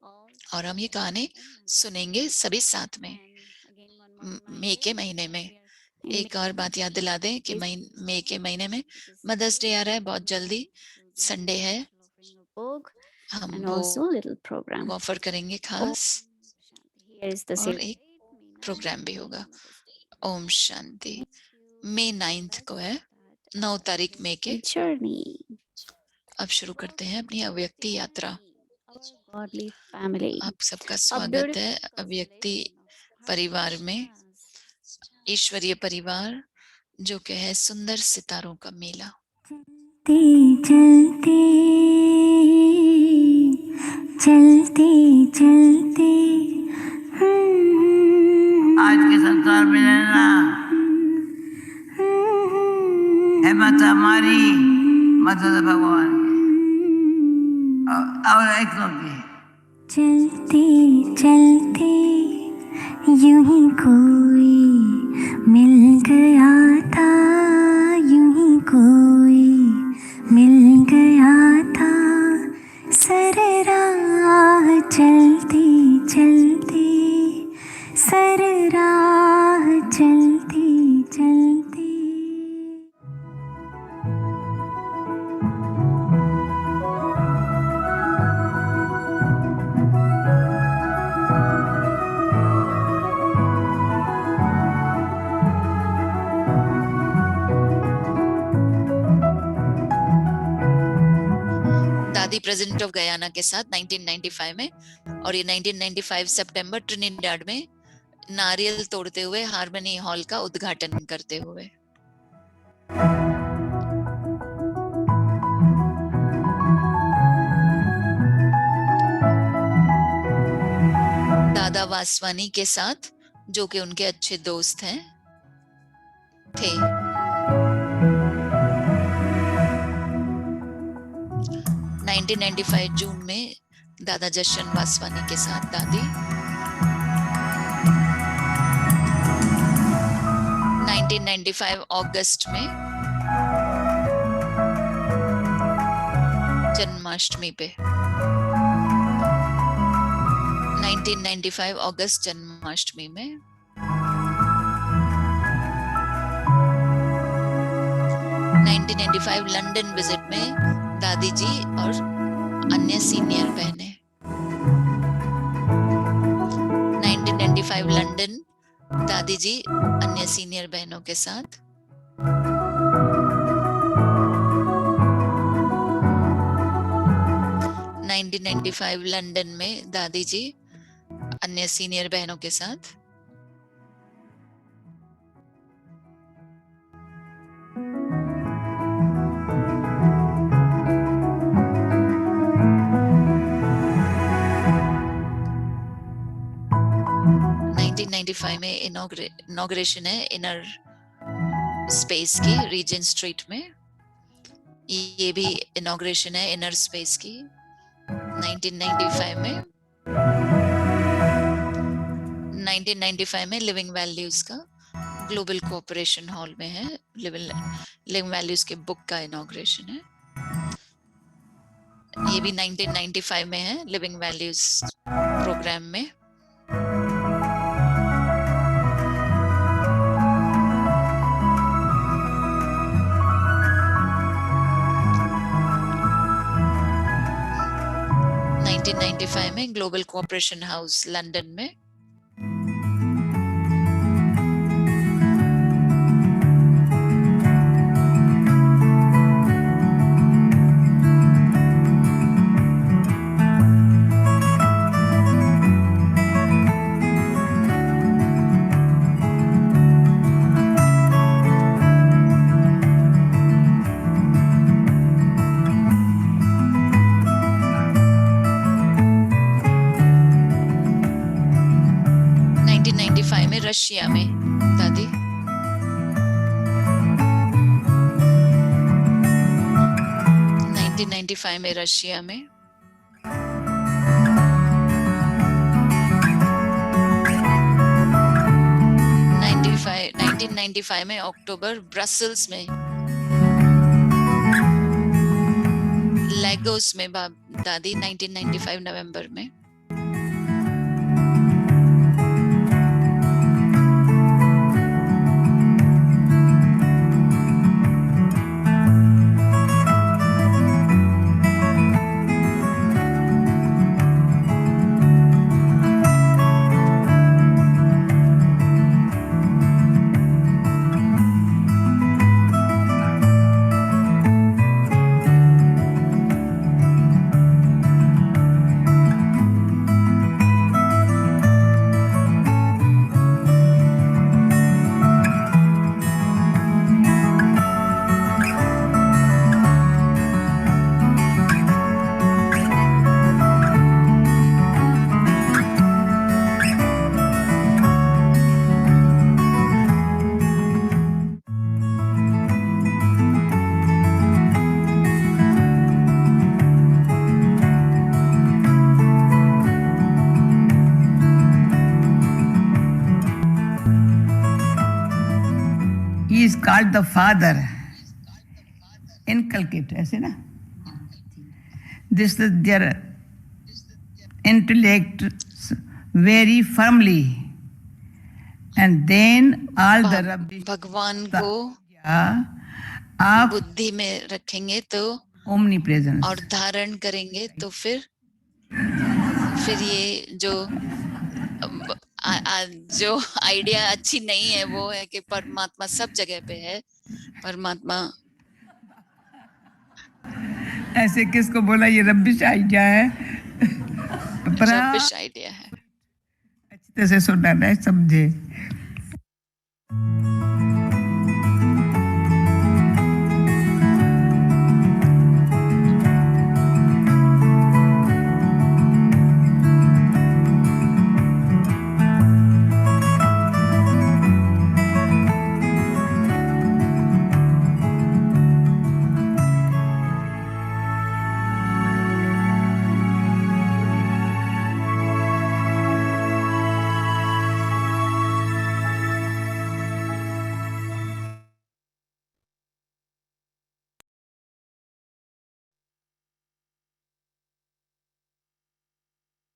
All और हम ये कहानी सुनेंगे सभी साथ में। and again one more मई के महीने में एक और बात याद दिला दें कि मई के महीने में मदर्स डे आ रहा है, बहुत जल्दी संडे है, book हम and वो also little program. ऑफर करेंगे खास Here is the और same एक प्रोग्राम भी होगा। ओम शांति। मई 9 को है, 9 तारीख मई के। journey. अब शुरू करते हैं अपनी अव्यक्ति यात्रा। Godly family. आप सबका स्वागत है अव्यक्ति परिवार में, ईश्वरीय परिवार जो कि है सुंदर सितारों का मेला। चलते चलते चलते आज के संसार में रहना है माता हमारी, मदद भगवान और एक की चलते चलते यूं ही कोई मिल गया था, यूं ही कोई मिल गया था, सर राह चलते चलते प्रेसिडेंट ऑफ गयाना के साथ 1995 में, और ये 1995 सितंबर ट्रिनिडाड में नारियल तोड़ते हुए हार्मनी हॉल का उद्घाटन करते हुए। दादा वासवानी के साथ, जो कि उनके अच्छे दोस्त हैं थे। 1995 जून में दादा जशन वासवानी के साथ दादी, 1995 अगस्त में जन्माष्टमी पे, 1995 अगस्त जन्माष्टमी में, 1995 लंदन विजिट में दादी जी और अन्य सीनियर बहनें, 1995 लंदन दादी जी अन्य सीनियर बहनों के साथ, 1995 लंदन में दादी जी अन्य सीनियर बहनों के साथ, में इनॉग्रेशन है इनर स्पेस की रीजेंट स्ट्रीट में, ये भी इनॉग्रेशन है इनर स्पेस की 1995 में। 1995 में लिविंग वैल्यूज का ग्लोबल कोऑपरेशन हॉल में है, लिविंग वैल्यूज के बुक का इनॉग्रेशन है, ये भी 1995 में है लिविंग वैल्यूज प्रोग्राम में। में ग्लोबल कोऑपरेशन हाउस लंदन में, 1995 में रशिया में दादी, 1995 में रशिया में, 1995 में अक्टूबर ब्रसल्स में, लेगोस में दादी 1995 नवंबर में, He is called the father. Inculcate, ऐसे ना? This is their intellect very firmly, and then all the rubbish. भगवान को आप बुद्धि में रखेंगे तो omnipresence और धारण करेंगे तो फिर ये जो आइडिया अच्छी नहीं है वो है कि परमात्मा सब जगह पे है, परमात्मा ऐसे किसको बोला ये रबिश आइडिया है? रबिश आइडिया है। अच्छी तरह से सुनाना है, समझे?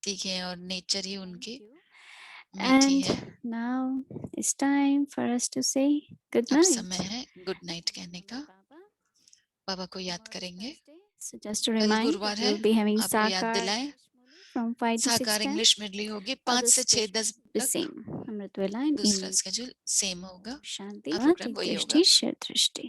ठीक है, और नेचर ही उनकी मीठी And है। now it's time for us to say good अब night. समय है गुड नाइट कहने का। बाबा को याद करेंगे। So just to कल remind, गुरुवार है, we'll be having आपको याद Sakar दिलाएं। from 5 to 6 साकार p.m. इंग्लिश मिडली होगी 5 से 6:10 The तक। same. Amrit Vela in दूसरा evening. स्केड्यूल सेम होगा, Shanti. प्रोग्राम वही होगा। Drishti, Shir Drishti.